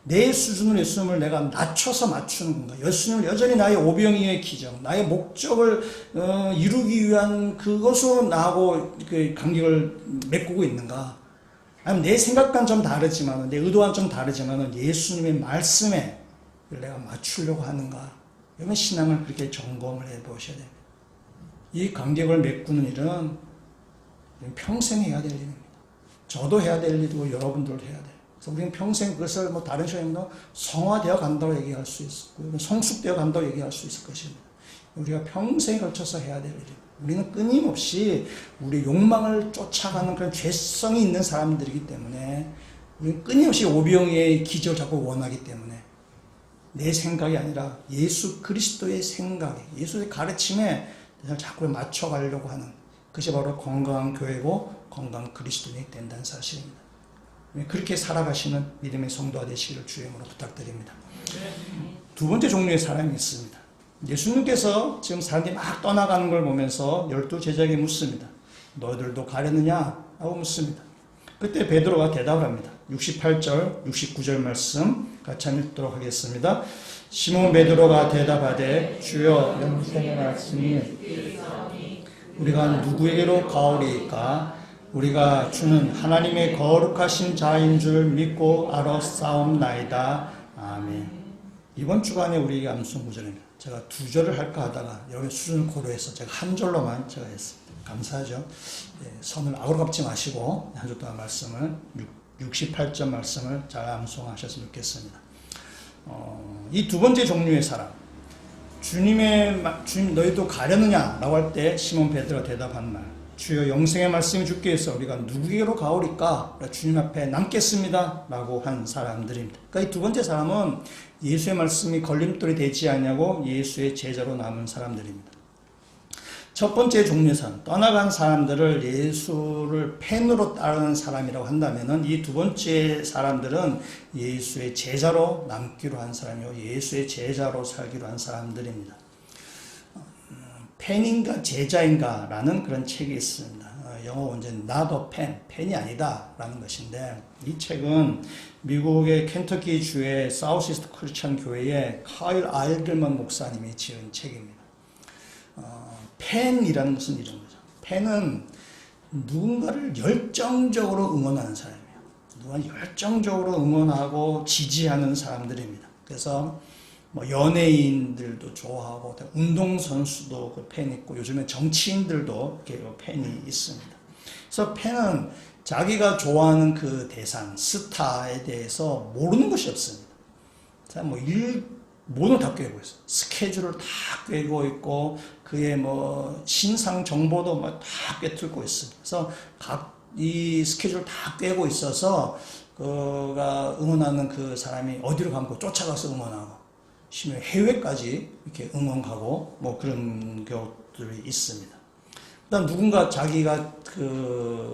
내 수준으로 예수님을 내가 낮춰서 맞추는 건가? 예수님을 여전히 나의 오병이어의 기정, 나의 목적을 이루기 위한 그것으로 나하고 그 간격을 메꾸고 있는가? 아니면 내 생각과는 좀 다르지만, 내 의도와는 좀 다르지만 예수님의 말씀에 내가 맞추려고 하는가? 이런 신앙을 그렇게 점검을 해보셔야 됩니다. 이 간격을 메꾸는 일은 평생 해야 될 일입니다. 저도 해야 될 일이고 여러분들도 해야 돼요. 그래서 우리는 평생 그것을 뭐 다른 시간에도 성화되어 간다고 얘기할 수 있고 성숙되어 간다고 얘기할 수 있을 것입니다. 우리가 평생에 걸쳐서 해야 될 일입니다. 우리는 끊임없이 우리 욕망을 쫓아가는 그런 죄성이 있는 사람들이기 때문에 우리는 끊임없이 오병이의 기적을 자꾸 원하기 때문에 내 생각이 아니라 예수 그리스도의 생각에, 예수의 가르침에 자꾸 맞춰가려고 하는 그것이 바로 건강한 교회고 건강한 그리스도인이 된다는 사실입니다. 그렇게 살아가시는 믿음의 성도가 되시기를 주의 이름으로 부탁드립니다. 두 번째 종류의 사람이 있습니다. 예수님께서 지금 사람들이 막 떠나가는 걸 보면서 12 제자에게 묻습니다. 너희들도 가려느냐? 라고 묻습니다. 그때 베드로가 대답을 합니다. 68절, 69절 말씀 같이 한번 읽도록 하겠습니다. 시몬 베드로가 대답하되 주여 영생의 말씀이 우리가 누구에게로 가오리이까? 우리가 주는 하나님의 거룩하신 자인 줄 믿고 알았사옵나이다. 아멘. 이번 주간에 우리에게 암송 구절입니다. 제가 2절을 할까 하다가 여러분의 수준을 고려해서 제가 한 절로만 제가 했습니다. 감사하죠. 선을 아우러 갚지 마시고 한 주 동안 말씀을 68절 말씀을 잘 암송하셨으면 좋겠습니다. 이 두 번째 종류의 사람, 주님 너희도 가려느냐? 라고 할 때 시몬 베드로가 대답한 말, 주여 영생의 말씀이 주께 있어 우리가 누구에게로 가오리까? 주님 앞에 남겠습니다. 라고 한 사람들입니다. 그러니까 이 두 번째 사람은 예수의 말씀이 걸림돌이 되지 않냐고 예수의 제자로 남은 사람들입니다. 첫 번째 종류의 사람, 떠나간 사람들을 예수를 팬으로 따르는 사람이라고 한다면 이 두 번째 사람들은 예수의 제자로 남기로 한 사람이고 예수의 제자로 살기로 한 사람들입니다. 팬인가 제자인가 라는 그런 책이 있습니다. 영어 원제는 not a fan, 팬이 아니다 라는 것인데 이 책은 미국의 켄터키 주의 사우스이스트 크리스천 교회의 카일 아일들먼 목사님이 지은 책입니다. 팬이라는 것은 이런 거죠. 팬은 누군가를 열정적으로 응원하는 사람이에요. 누군가 열정적으로 응원하고 지지하는 사람들입니다. 그래서 뭐 연예인들도 좋아하고 운동선수도 그 팬이 있고 요즘에 정치인들도 팬이 있습니다. 그래서 팬은 자기가 좋아하는 그 대상, 스타에 대해서 모르는 것이 없습니다. 모든 걸 다 꿰고 있어요. 스케줄을 다 꿰고 있고 그의 뭐 신상 정보도 막 다 꿰뚫고 있습니다. 그래서 이 스케줄을 다 꿰고 있어서 그가 응원하는 그 사람이 어디로 가면 쫓아가서 응원하고 심지어 해외까지 이렇게 응원 가고 뭐 그런 경우들이 있습니다. 그다음 누군가 자기가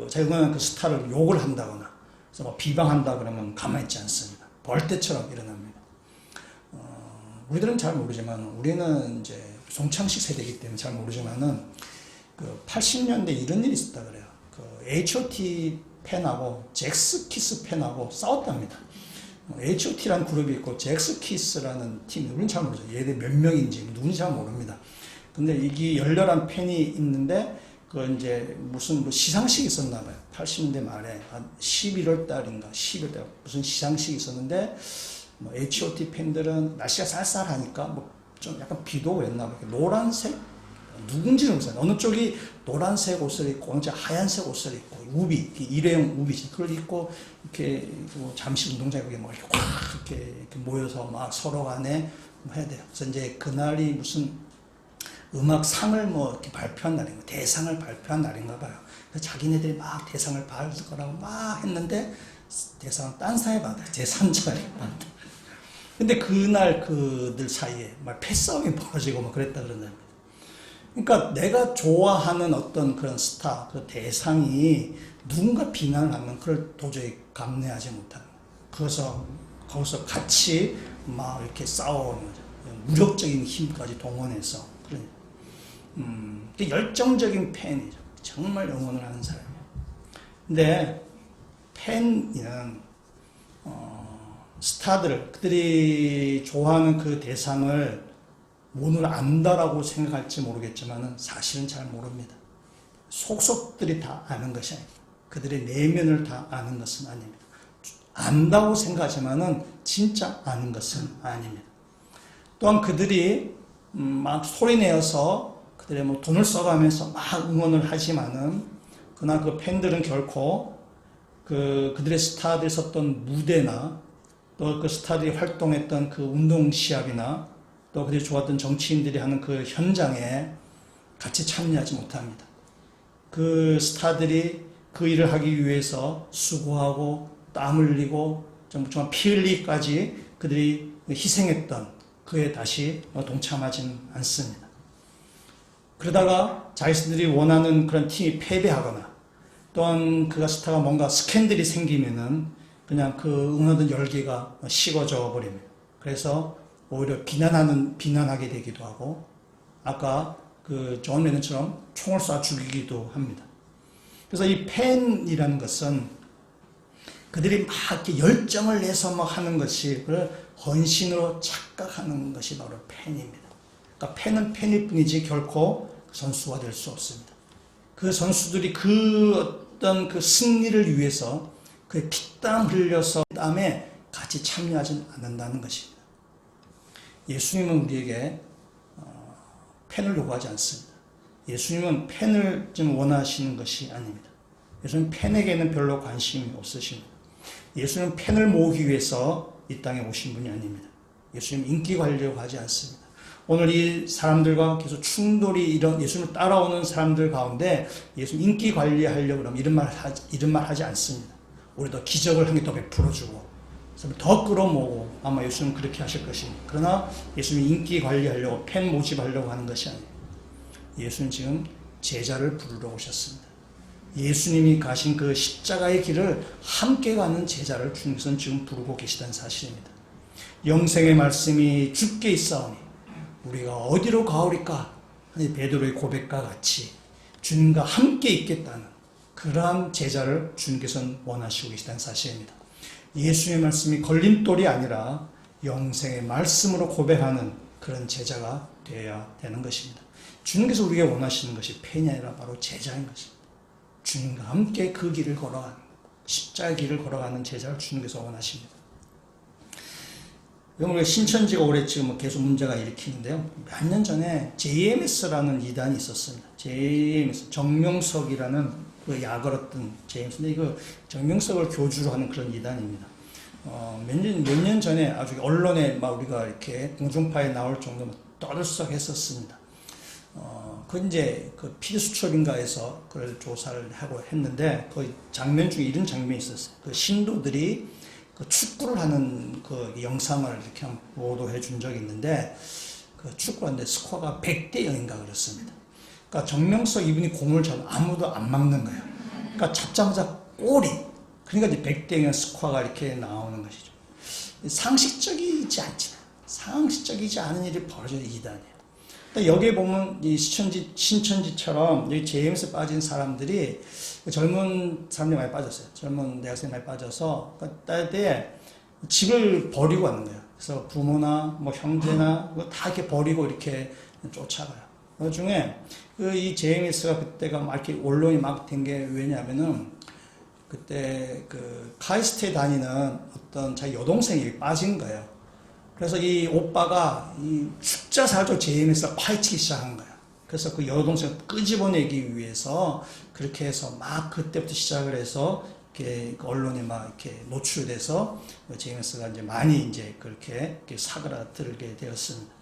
자기가 응원하는 그 스타를 욕을 한다거나 그래서 뭐 비방한다 그러면 가만히 있지 않습니다. 벌떼처럼 일어납니다. 우리들은 잘 모르지만 우리는 이제 송창식 세대이기 때문에 잘 모르지만은 그 80년대 이런 일이 있었다 그래요. 그 H.O.T 팬하고 잭스키스 팬하고 싸웠답니다. H.O.T라는 그룹이 있고 잭스키스라는 팀, 우리는 잘 모르죠. 얘들 몇 명인지 누군지 잘 모릅니다. 근데 이게 열렬한 팬이 있는데 그 이제 무슨 뭐 시상식이 있었나 봐요. 80년대 말에 한 11월 달인가 12월 달 무슨 시상식이 있었는데 뭐 H.O.T 팬들은 날씨가 쌀쌀하니까 뭐 좀 약간 비도 오였나 봐요. 노란색 누군지는 모르겠어요. 어느 쪽이 노란색 옷을 입고 어느 쪽이 하얀색 옷을 입고 우비 일회용 우비지 그걸 입고 이렇게 뭐 잠시 운동장에 뭐 이렇게 확 이렇게 모여서 막 서로 간에 해야 돼요. 그래서 이제 그날이 무슨 음악상을 뭐 이렇게 발표한 날인가 대상을 발표한 날인가 봐요. 그래서 자기네들이 막 대상을 받을 거라고 막 했는데 대상은 딴 사람이 받아요. 제3자에 받아요. 근데 그날 그들 사이에 막 패싸움이 벌어지고 막 그랬다 그런답니다. 그러니까 내가 좋아하는 어떤 그런 스타, 그 대상이 누군가 비난을 하면 그걸 도저히 감내하지 못하는 거예요. 거기서 같이 막 이렇게 싸우는 거죠. 무력적인 힘까지 동원해서. 열정적인 팬이죠. 정말 응원을 하는 사람이에요. 근데 팬은 스타들, 그들이 좋아하는 그 대상을 오늘 안다라고 생각할지 모르겠지만 사실은 잘 모릅니다. 속속들이 다 아는 것이 아닙니다. 그들의 내면을 다 아는 것은 아닙니다. 안다고 생각하지만 진짜 아는 것은 아닙니다. 또한 그들이 막 소리내어서 그들의 뭐 돈을 써가면서 막 응원을 하지만은 그러나 그 팬들은 결코 그들의 스타들이 섰던 무대나 또 그 스타들이 활동했던 그 운동 시합이나 또 그들이 좋았던 정치인들이 하는 그 현장에 같이 참여하지 못합니다. 그 스타들이 그 일을 하기 위해서 수고하고 땀 흘리고 정말 피 흘리기까지 그들이 희생했던 그에 다시 동참하지는 않습니다. 그러다가 자신들이 원하는 그런 팀이 패배하거나 또한 그 스타가 뭔가 스캔들이 생기면은 그냥 그 응원하던 열기가 식어져 버립니다. 그래서 오히려 비난하게 되기도 하고 아까 그 존 레논처럼 총을 쏴 죽이기도 합니다. 그래서 이 팬이라는 것은 그들이 막 이렇게 열정을 내서 막 하는 것이 그걸 헌신으로 착각하는 것이 바로 팬입니다. 그러니까 팬은 팬일 뿐이지 결코 선수가 될 수 없습니다. 그 선수들이 그 어떤 그 승리를 위해서 그 피땀 흘려서 땀에 같이 참여하지 않는다는 것입니다. 예수님은 우리에게 팬을 요구하지 않습니다. 예수님은 팬을 좀 원하시는 것이 아닙니다. 예수님은 팬에게는 별로 관심이 없으십니다. 예수님은 팬을 모으기 위해서 이 땅에 오신 분이 아닙니다. 예수님은 인기 관리려고 하지 않습니다. 오늘 이 사람들과 계속 충돌이 이런 예수님을 따라오는 사람들 가운데 예수님 인기 관리하려고 그러면 이런 말 하지 않습니다. 우리도 기적을 한 개 더 베풀어주고 더 끌어모으고 아마 예수님은 그렇게 하실 것입니다. 그러나 예수님이 인기 관리하려고 팬 모집하려고 하는 것이 아니에요. 예수님 지금 제자를 부르러 오셨습니다. 예수님이 가신 그 십자가의 길을 함께 가는 제자를 주님께서는 지금 부르고 계시다는 사실입니다. 영생의 말씀이 주께 있사오니 우리가 어디로 가오리까? 베드로의 고백과 같이 주님과 함께 있겠다는 그러한 제자를 주님께서는 원하시고 계시다는 사실입니다. 예수의 말씀이 걸림돌이 아니라 영생의 말씀으로 고백하는 그런 제자가 되어야 되는 것입니다. 주님께서 우리에게 원하시는 것이 팬이 아니라 바로 제자인 것입니다. 주님과 함께 그 길을 걸어가는 십자가의 길을 걸어가는 제자를 주님께서 원하십니다. 우리가 신천지가 올해 지금 계속 문제가 일으키는데요. 몇 년 전에 JMS라는 이단이 있었습니다. JMS, 정명석이라는 그 약을었던 JMS인데 이거 정명석을 교주로 하는 그런 이단입니다. 몇 년 전에 아주 언론에 막 우리가 이렇게 공중파에 나올 정도로 떠들썩했었습니다. 이제 그 피디수첩인가에서 그걸 조사를 하고 했는데 그 장면 중에 이런 장면이 있었어요. 그 신도들이 그 축구를 하는 그 영상을 이렇게 한번 보도해 준 적이 있는데 그 축구를 하는데 스코어가 100대 0인가 그렇습니다. 그러니까 정명석 이분이 공을 잡으면 아무도 안 막는 거예요. 그러니까 잡자마자 골이. 그러니까 이제 100대 0 스코어가 이렇게 나오는 것이죠. 상식적이지 않은 일이 벌어져요, 이단이에요. 여기에 보면 이 신천지처럼 여기 JMS에 빠진 사람들이 젊은 사람들이 많이 빠졌어요. 젊은 대학생이 많이 빠져서 그때 집을 버리고 왔는 거예요. 그래서 부모나 뭐 형제나 다 이렇게 버리고 이렇게 쫓아가요. 그 중에 이 JMS가 그때가 막 이렇게 언론이 막 된 게 왜냐면은 그때 그 카이스트에 다니는 어떤 자기 여동생이 빠진 거예요. 그래서 이 오빠가 이 죽자 살도 JMS가 파헤치기 시작한 거예요. 그래서 그 여동생을 끄집어내기 위해서 그렇게 해서 막 그때부터 시작을 해서 이렇게 언론에 막 이렇게 노출돼서 JMS가 이제 많이 이제 그렇게 사그라들게 되었습니다.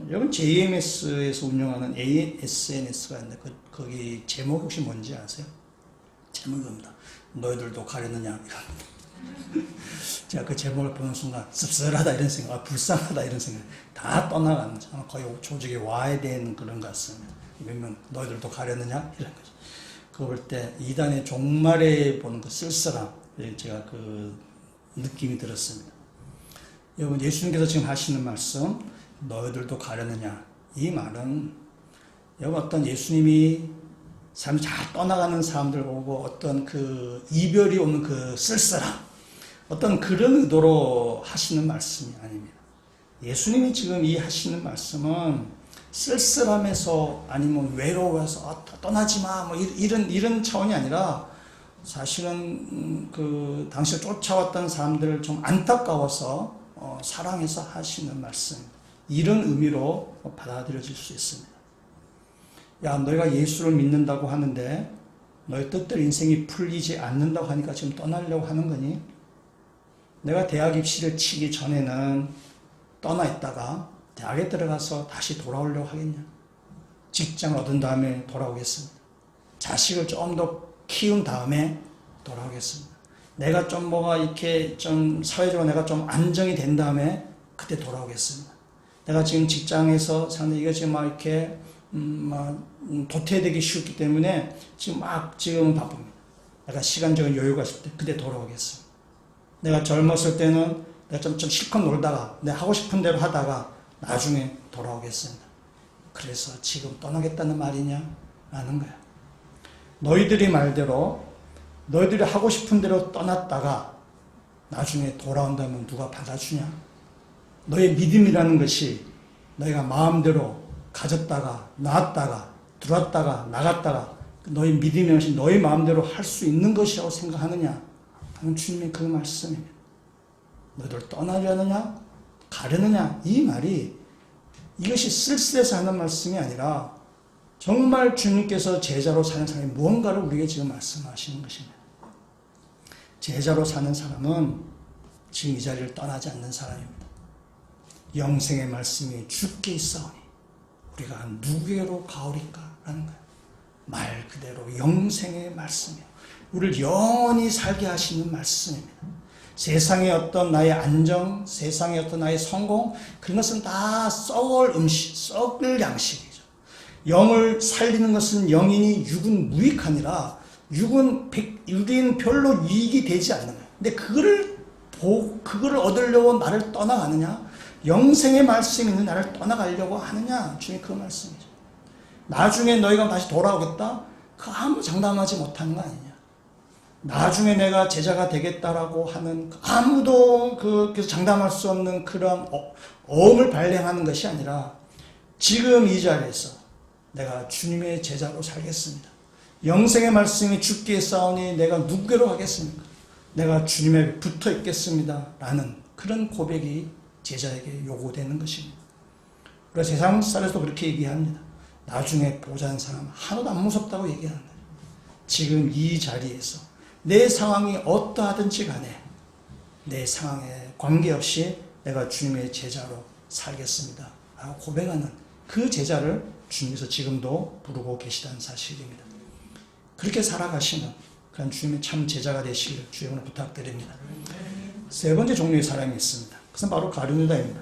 여러분 JMS에서 운영하는 ASNS가 있는데 거기 제목 혹시 뭔지 아세요? 제목입니다. 너희들도 가려느냐 이런. 제가 그 제목을 보는 순간 씁쓸하다 이런 생각, 불쌍하다 이런 생각 다 떠나가는 거의 조직에 와야 되는 그런 것 같습니다. 왜냐면 너희들도 가려느냐 이런 거죠. 그거 볼 때 이단의 종말에 보는 그 쓸쓸함 제가 그 느낌이 들었습니다. 여러분 예수님께서 지금 하시는 말씀 너희들도 가려느냐 이 말은 여러분 어떤 예수님이 사람이 잘 떠나가는 사람들 보고 어떤 그 이별이 오는 그 쓸쓸함 어떤 그런 의도로 하시는 말씀이 아닙니다. 예수님이 지금 이 하시는 말씀은 쓸쓸함에서 아니면 외로워서 떠나지 마 뭐 이런 차원이 아니라 사실은 그 당시에 쫓아왔던 사람들을 좀 안타까워서 사랑해서 하시는 말씀, 이런 의미로 받아들여질 수 있습니다. 야, 너희가 예수를 믿는다고 하는데 너희 뜻대로 인생이 풀리지 않는다고 하니까 지금 떠나려고 하는 거니? 내가 대학 입시를 치기 전에는 떠나 있다가 대학에 들어가서 다시 돌아오려고 하겠냐? 직장을 얻은 다음에 돌아오겠습니다. 자식을 좀 더 키운 다음에 돌아오겠습니다. 내가 좀 뭐가 이렇게 좀 사회적으로 내가 좀 안정이 된 다음에 그때 돌아오겠습니다. 내가 지금 직장에서 사는데 이거 지금 막 이렇게 도태되기 쉽기 때문에 지금 바쁩니다. 내가 시간적인 여유가 있을 때 그때 돌아오겠습니다. 내가 젊었을 때는 내가 좀 실컷 놀다가 내가 하고 싶은 대로 하다가 나중에 돌아오겠습니다. 그래서 지금 떠나겠다는 말이냐? 라는 거야. 너희들이 말대로 너희들이 하고 싶은 대로 떠났다가 나중에 돌아온다면 누가 받아주냐? 너의 믿음이라는 것이 너희가 마음대로 가졌다가 나왔다가 들어왔다가 나갔다가 너희 믿음이라는 것이 너희 마음대로 할 수 있는 것이라고 생각하느냐? 하는 주님의 그 말씀입니다. 너희들 떠나려느냐? 가려느냐? 이 말이 이것이 쓸쓸해서 하는 말씀이 아니라 정말 주님께서 제자로 사는 사람이 무언가를 우리에게 지금 말씀하시는 것입니다. 제자로 사는 사람은 지금 이 자리를 떠나지 않는 사람입니다. 영생의 말씀이 주께 있사오니 우리가 누구에게로 가오리까? 라는 거예요. 말 그대로 영생의 말씀이에요. 우리를 영원히 살게 하시는 말씀입니다. 세상의 어떤 나의 안정, 세상의 어떤 나의 성공, 그런 것은 다 썩을 음식, 썩을 양식이죠. 영을 살리는 것은 영이니 육은 무익하니라. 육인 별로 유익이 되지 않는 거예요. 근데 그거를 얻으려고 나를 떠나가느냐? 영생의 말씀이 있는 나를 떠나가려고 하느냐? 주님의 그 말씀이죠. 나중에 너희가 다시 돌아오겠다? 그 아무 장담하지 못하는 거 아니냐? 나중에 내가 제자가 되겠다라고 하는 아무도 그래서 장담할 수 없는 그런 어음을 발행하는 것이 아니라 지금 이 자리에서 내가 주님의 제자로 살겠습니다. 영생의 말씀이 주께 있사오니 내가 누구에게로 가겠습니까? 내가 주님에게 붙어 있겠습니다. 라는 그런 고백이 제자에게 요구되는 것입니다. 그래서 세상 살에서도 그렇게 얘기합니다. 나중에 보자는 사람 하나도 안 무섭다고 얘기하는 거예요. 지금 이 자리에서 내 상황이 어떠하든지 간에 내 상황에 관계없이 내가 주님의 제자로 살겠습니다. 라고 고백하는 그 제자를 주님께서 지금도 부르고 계시다는 사실입니다. 그렇게 살아가시는 그런 주님의 참 제자가 되시길 주님으로 부탁드립니다. 세 번째 종류의 사람이 있습니다. 그것은 바로 가룟유다입니다.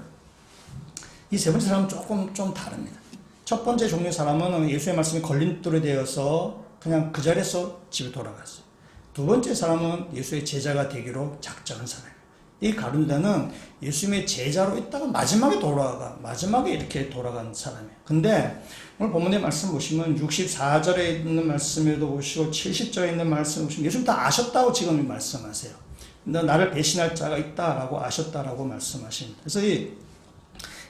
이 세 번째 사람은 조금 좀 다릅니다. 첫 번째 종류의 사람은 예수의 말씀이 걸림돌이 되어서 그냥 그 자리에서 집에 돌아갔어요. 두 번째 사람은 예수의 제자가 되기로 작정한 사람이에요. 이 가룟유다는 예수님의 제자로 있다가 마지막에 이렇게 돌아간 사람이에요. 근데 오늘 본문의 말씀 보시면 64절에 있는 말씀에도 보시고 70절에 있는 말씀 보시면 예수님 다 아셨다고 지금 말씀하세요. 나를 배신할 자가 있다라고 아셨다라고 말씀하십니다. 그래서 이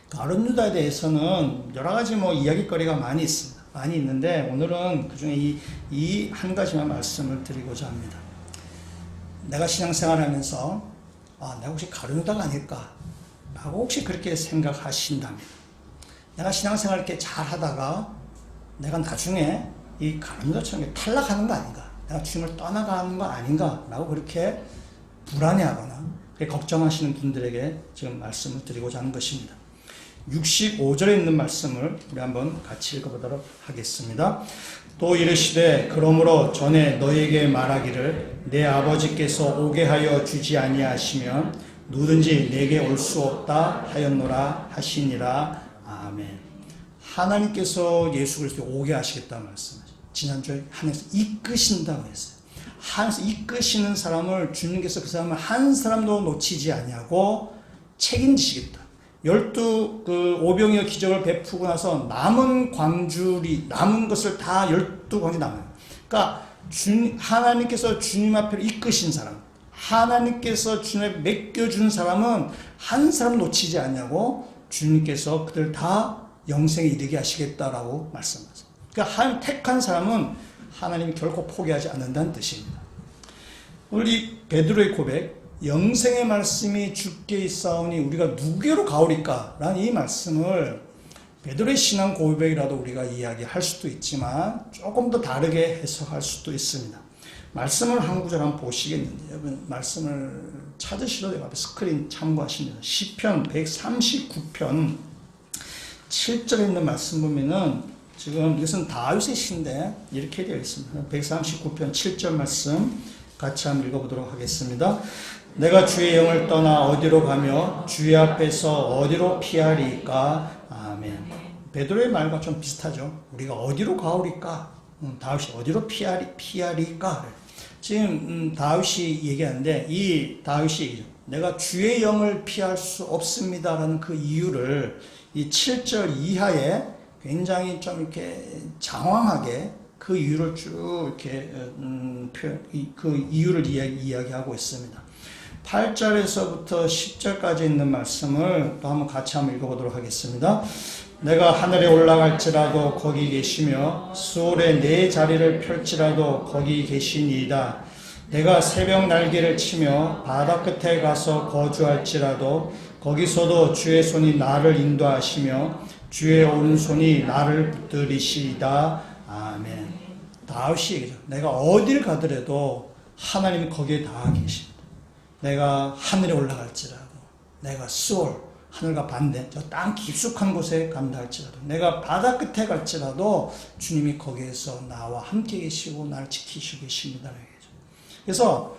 가룟유다에 대해서는 여러 가지 이야기거리가 많이 있습니다. 많이 있는데 오늘은 그 중에 이 한 가지만 말씀을 드리고자 합니다. 내가 신앙생활하면서 내가 혹시 가룟유다가 아닐까? 라고 혹시 그렇게 생각하신다면 내가 신앙생활 이렇게 잘 하다가 내가 나중에 이 가룟유다처럼 탈락하는 거 아닌가? 내가 주님을 떠나가는 거 아닌가? 라고 그렇게 불안해하거나 그렇게 걱정하시는 분들에게 지금 말씀을 드리고자 하는 것입니다. 65절에 있는 말씀을 우리 한번 같이 읽어보도록 하겠습니다. 또 이르시되 그러므로 전에 너희에게 말하기를 내 아버지께서 오게 하여 주지 아니하시면 누구든지 내게 올 수 없다 하였노라 하시니라. 아멘. 하나님께서 예수 그리스도 오게 하시겠다 말씀하셨어요. 지난주에 하나님께서 이끄신다고 했어요. 하나님께서 이끄시는 사람을 주님께서 그 사람을 한 사람도 놓치지 아니하고 책임지시겠다. 12 오병이어 기적을 베푸고 나서 남은 것을 다 12광주 남아요. 그러니까 하나님께서 주님 앞에 이끄신 사람, 하나님께서 주님에 맡겨준 사람은 한 사람 놓치지 않냐고 주님께서 그들 다 영생에 이르게 하시겠다라고 말씀하세요. 그러니까 하나님 택한 사람은 하나님이 결코 포기하지 않는다는 뜻입니다. 오늘 이 베드로의 고백, 영생의 말씀이 주께 있사오니 우리가 누구에게로 가오리까? 라는 이 말씀을 베드로의 신앙 고백이라도 우리가 이야기할 수도 있지만 조금 더 다르게 해석할 수도 있습니다. 말씀을 한 구절 한번 보시겠는데 여러분 말씀을 찾으시도 앞에 스크린 참고하시면 시편 139편 7절에 있는 말씀 보면은 지금 이것은 다윗의 시인데 이렇게 되어 있습니다. 139편 7절 말씀 같이 한번 읽어보도록 하겠습니다. 내가 주의 영을 떠나 어디로 가며 주의 앞에서 어디로 피하리까? 아멘. 베드로의 말과 좀 비슷하죠. 우리가 어디로 가오리까? 다윗이 어디로 피하리까? 지금 다윗이 얘기하는데 이 다윗이 내가 주의 영을 피할 수 없습니다라는 그 이유를 이 7절 이하에 굉장히 좀 이렇게 장황하게 그 이유를 쭉 이렇게 그 이유를 이야기하고 있습니다. 8절에서부터 10절까지 있는 말씀을 또 한번 같이 한번 읽어보도록 하겠습니다. 내가 하늘에 올라갈지라도 거기 계시며 수월에 내 자리를 펼지라도 거기 계시니이다. 내가 새벽 날개를 치며 바다 끝에 가서 거주할지라도 거기서도 주의 손이 나를 인도하시며 주의 오른손이 나를 붙들이시이다. 아멘. 다윗이 얘기죠. 내가 어딜 가더라도 하나님이 거기에 다 계십니다. 내가 하늘에 올라갈지라도 내가 수월 하늘과 반대 저 땅 깊숙한 곳에 간다 할지라도 내가 바다 끝에 갈지라도 주님이 거기에서 나와 함께 계시고 나를 지키시고 계십니다. 그래서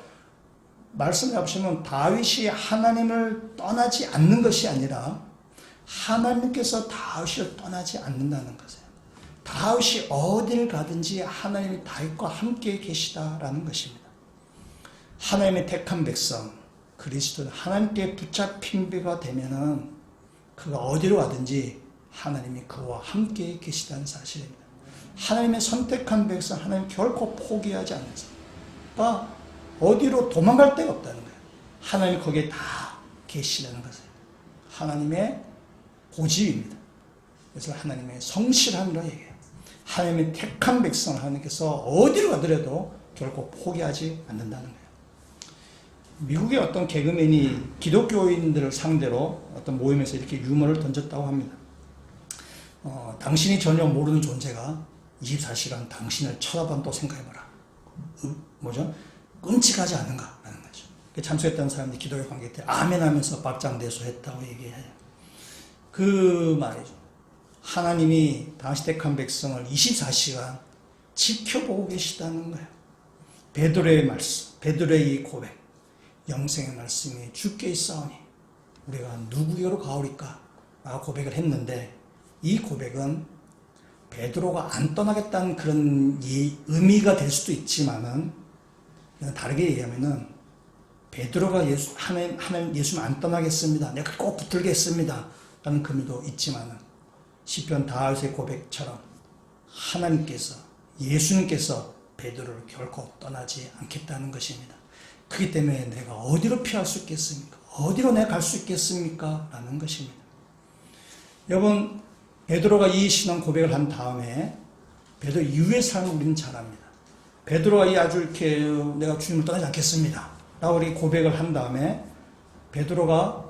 말씀을 보시면 다윗이 하나님을 떠나지 않는 것이 아니라 하나님께서 다윗을 떠나지 않는다는 것이에요. 다윗이 어딜 가든지 하나님이 다윗과 함께 계시다라는 것입니다. 하나님의 택한 백성 그리스도는 하나님께 붙잡힌 배가 되면은 그가 어디로 가든지 하나님이 그와 함께 계시다는 사실입니다. 하나님의 선택한 백성 하나님 결코 포기하지 않는다. 그러니까 어디로 도망갈 데가 없다는 거예요. 하나님이 거기에 다 계시다는 것이에요. 하나님의 고집입니다. 그래서 하나님의 성실함이라고 얘기해요. 하나님의 택한 백성 하나님께서 어디로 가더라도 결코 포기하지 않는다는 거예요. 미국의 어떤 개그맨이 기독교인들을 상대로 어떤 모임에서 이렇게 유머를 던졌다고 합니다. 당신이 전혀 모르는 존재가 24시간 당신을 쳐다본다고 생각해봐라. 뭐죠? 끔찍하지 않은가? 라는 거죠. 참석했던 사람들이 기도회 관계 때 아멘 하면서 박장대소했다고 얘기해요. 그 말이죠. 하나님이 당시 택한 백성을 24시간 지켜보고 계시다는 거예요. 베드로의 말씀, 베드로의 이 고백, 영생의 말씀이 주께 있사오니 우리가 누구에게로 가오리까? 라고 고백을 했는데 이 고백은 베드로가 안 떠나겠다는 그런 의미가 될 수도 있지만은 다르게 얘기하면은 베드로가 하나님 예수님 안 떠나겠습니다. 내가 꼭 붙들겠습니다. 라는 의미도 있지만은 시편 다윗의 고백처럼 하나님께서 예수님께서 베드로를 결코 떠나지 않겠다는 것입니다. 그렇기 때문에 내가 어디로 피할 수 있겠습니까? 어디로 내가 갈 수 있겠습니까? 라는 것입니다. 여러분 베드로가 이 신앙 고백을 한 다음에 베드로 이후의 삶을 우리는 잘 압니다. 베드로가 이 아주 이렇게 내가 주님을 떠나지 않겠습니다. 라고 우리 고백을 한 다음에 베드로가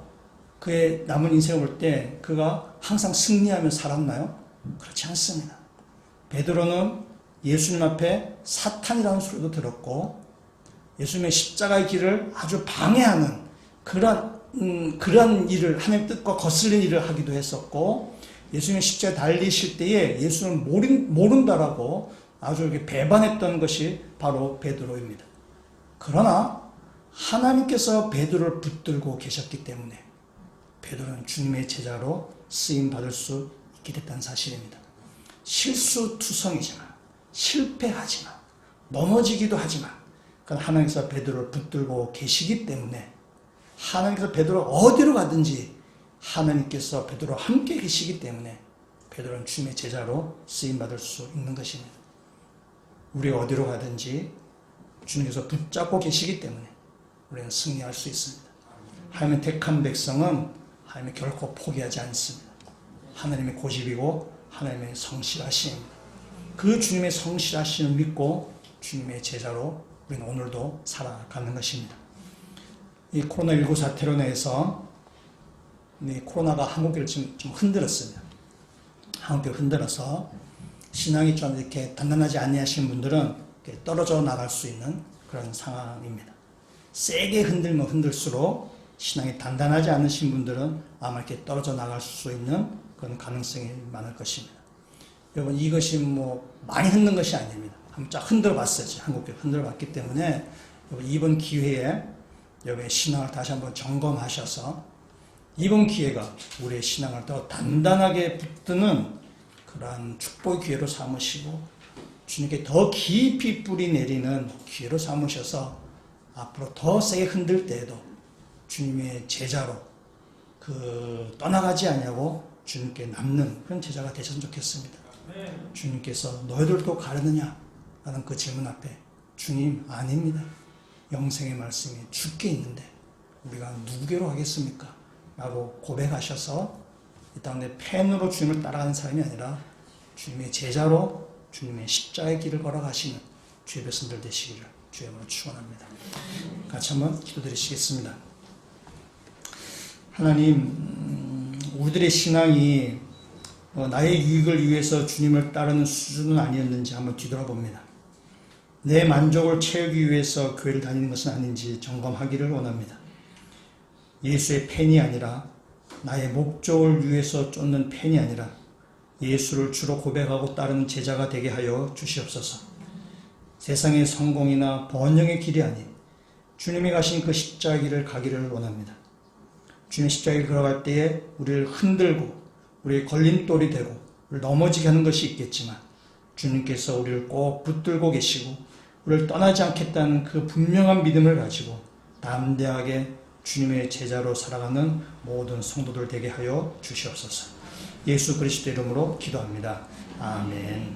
그의 남은 인생을 볼 때 그가 항상 승리하며 살았나요? 그렇지 않습니다. 베드로는 예수님 앞에 사탄이라는 소리도 들었고 예수님의 십자가의 길을 아주 방해하는 그러한 일을 하나님의 뜻과 거슬린 일을 하기도 했었고 예수님의 십자가에 달리실 때에 예수는 모른다라고 아주 이렇게 배반했던 것이 바로 베드로입니다. 그러나 하나님께서 베드로를 붙들고 계셨기 때문에 베드로는 주님의 제자로 쓰임받을 수 있게 됐다는 사실입니다. 실수투성이지만 실패하지만 넘어지기도 하지만 하나님께서 베드로를 붙들고 계시기 때문에 하나님께서 베드로가 어디로 가든지 하나님께서 베드로와 함께 계시기 때문에 베드로는 주님의 제자로 쓰임받을 수 있는 것입니다. 우리가 어디로 가든지 주님께서 붙잡고 계시기 때문에 우리는 승리할 수 있습니다. 하나님의 택한 백성은 하나님이 결코 포기하지 않습니다. 하나님의 고집이고 하나님의 성실하심입니다. 그 주님의 성실하심을 믿고 주님의 제자로 우리는 오늘도 살아가는 것입니다. 이 코로나19 사태로 인해서 코로나가 한국을 좀 흔들었습니다. 한국을 흔들어서 신앙이 좀 이렇게 단단하지 아니하신 분들은 떨어져 나갈 수 있는 그런 상황입니다. 세게 흔들면 흔들수록 신앙이 단단하지 않으신 분들은 아마 이렇게 떨어져 나갈 수 있는 그런 가능성이 많을 것입니다. 여러분, 이것이 많이 흔든 것이 아닙니다. 한번 쫙 흔들어 봤어요. 한국을 흔들어 봤기 때문에 여러분, 이번 기회에 여러분의 신앙을 다시 한번 점검하셔서 이번 기회가 우리의 신앙을 더 단단하게 붙드는 그러한 축복의 기회로 삼으시고 주님께 더 깊이 뿌리 내리는 기회로 삼으셔서 앞으로 더 세게 흔들 때에도 주님의 제자로 떠나가지 아니하고 주님께 남는 그런 제자가 되셨으면 좋겠습니다. 주님께서 너희들도 가려느냐? 라는 그 질문 앞에 주님 아닙니다. 영생의 말씀이 주께 있는데 우리가 누구께로 가겠습니까? 라고 고백하셔서 이 땅에 팬으로 주님을 따라가는 사람이 아니라 주님의 제자로 주님의 십자가의 길을 걸어가시는 주의 백성들 되시기를 주의 이름으로 축원합니다. 같이 한번 기도드리시겠습니다. 하나님, 우리들의 신앙이 나의 유익을 위해서 주님을 따르는 수준은 아니었는지 한번 뒤돌아봅니다. 내 만족을 채우기 위해서 교회를 다니는 것은 아닌지 점검하기를 원합니다. 예수의 팬이 아니라 나의 목적을 위해서 쫓는 팬이 아니라 예수를 주로 고백하고 따르는 제자가 되게 하여 주시옵소서. 세상의 성공이나 번영의 길이 아닌 주님이 가신 그 십자가 길을 가기를 원합니다. 주님의 십자가 길을 걸어갈 때에 우리를 흔들고 우리의 걸림돌이 되고 우리를 넘어지게 하는 것이 있겠지만 주님께서 우리를 꼭 붙들고 계시고 우리를 떠나지 않겠다는 그 분명한 믿음을 가지고 담대하게 주님의 제자로 살아가는 모든 성도들 되게 하여 주시옵소서. 예수 그리스도 이름으로 기도합니다. 아멘.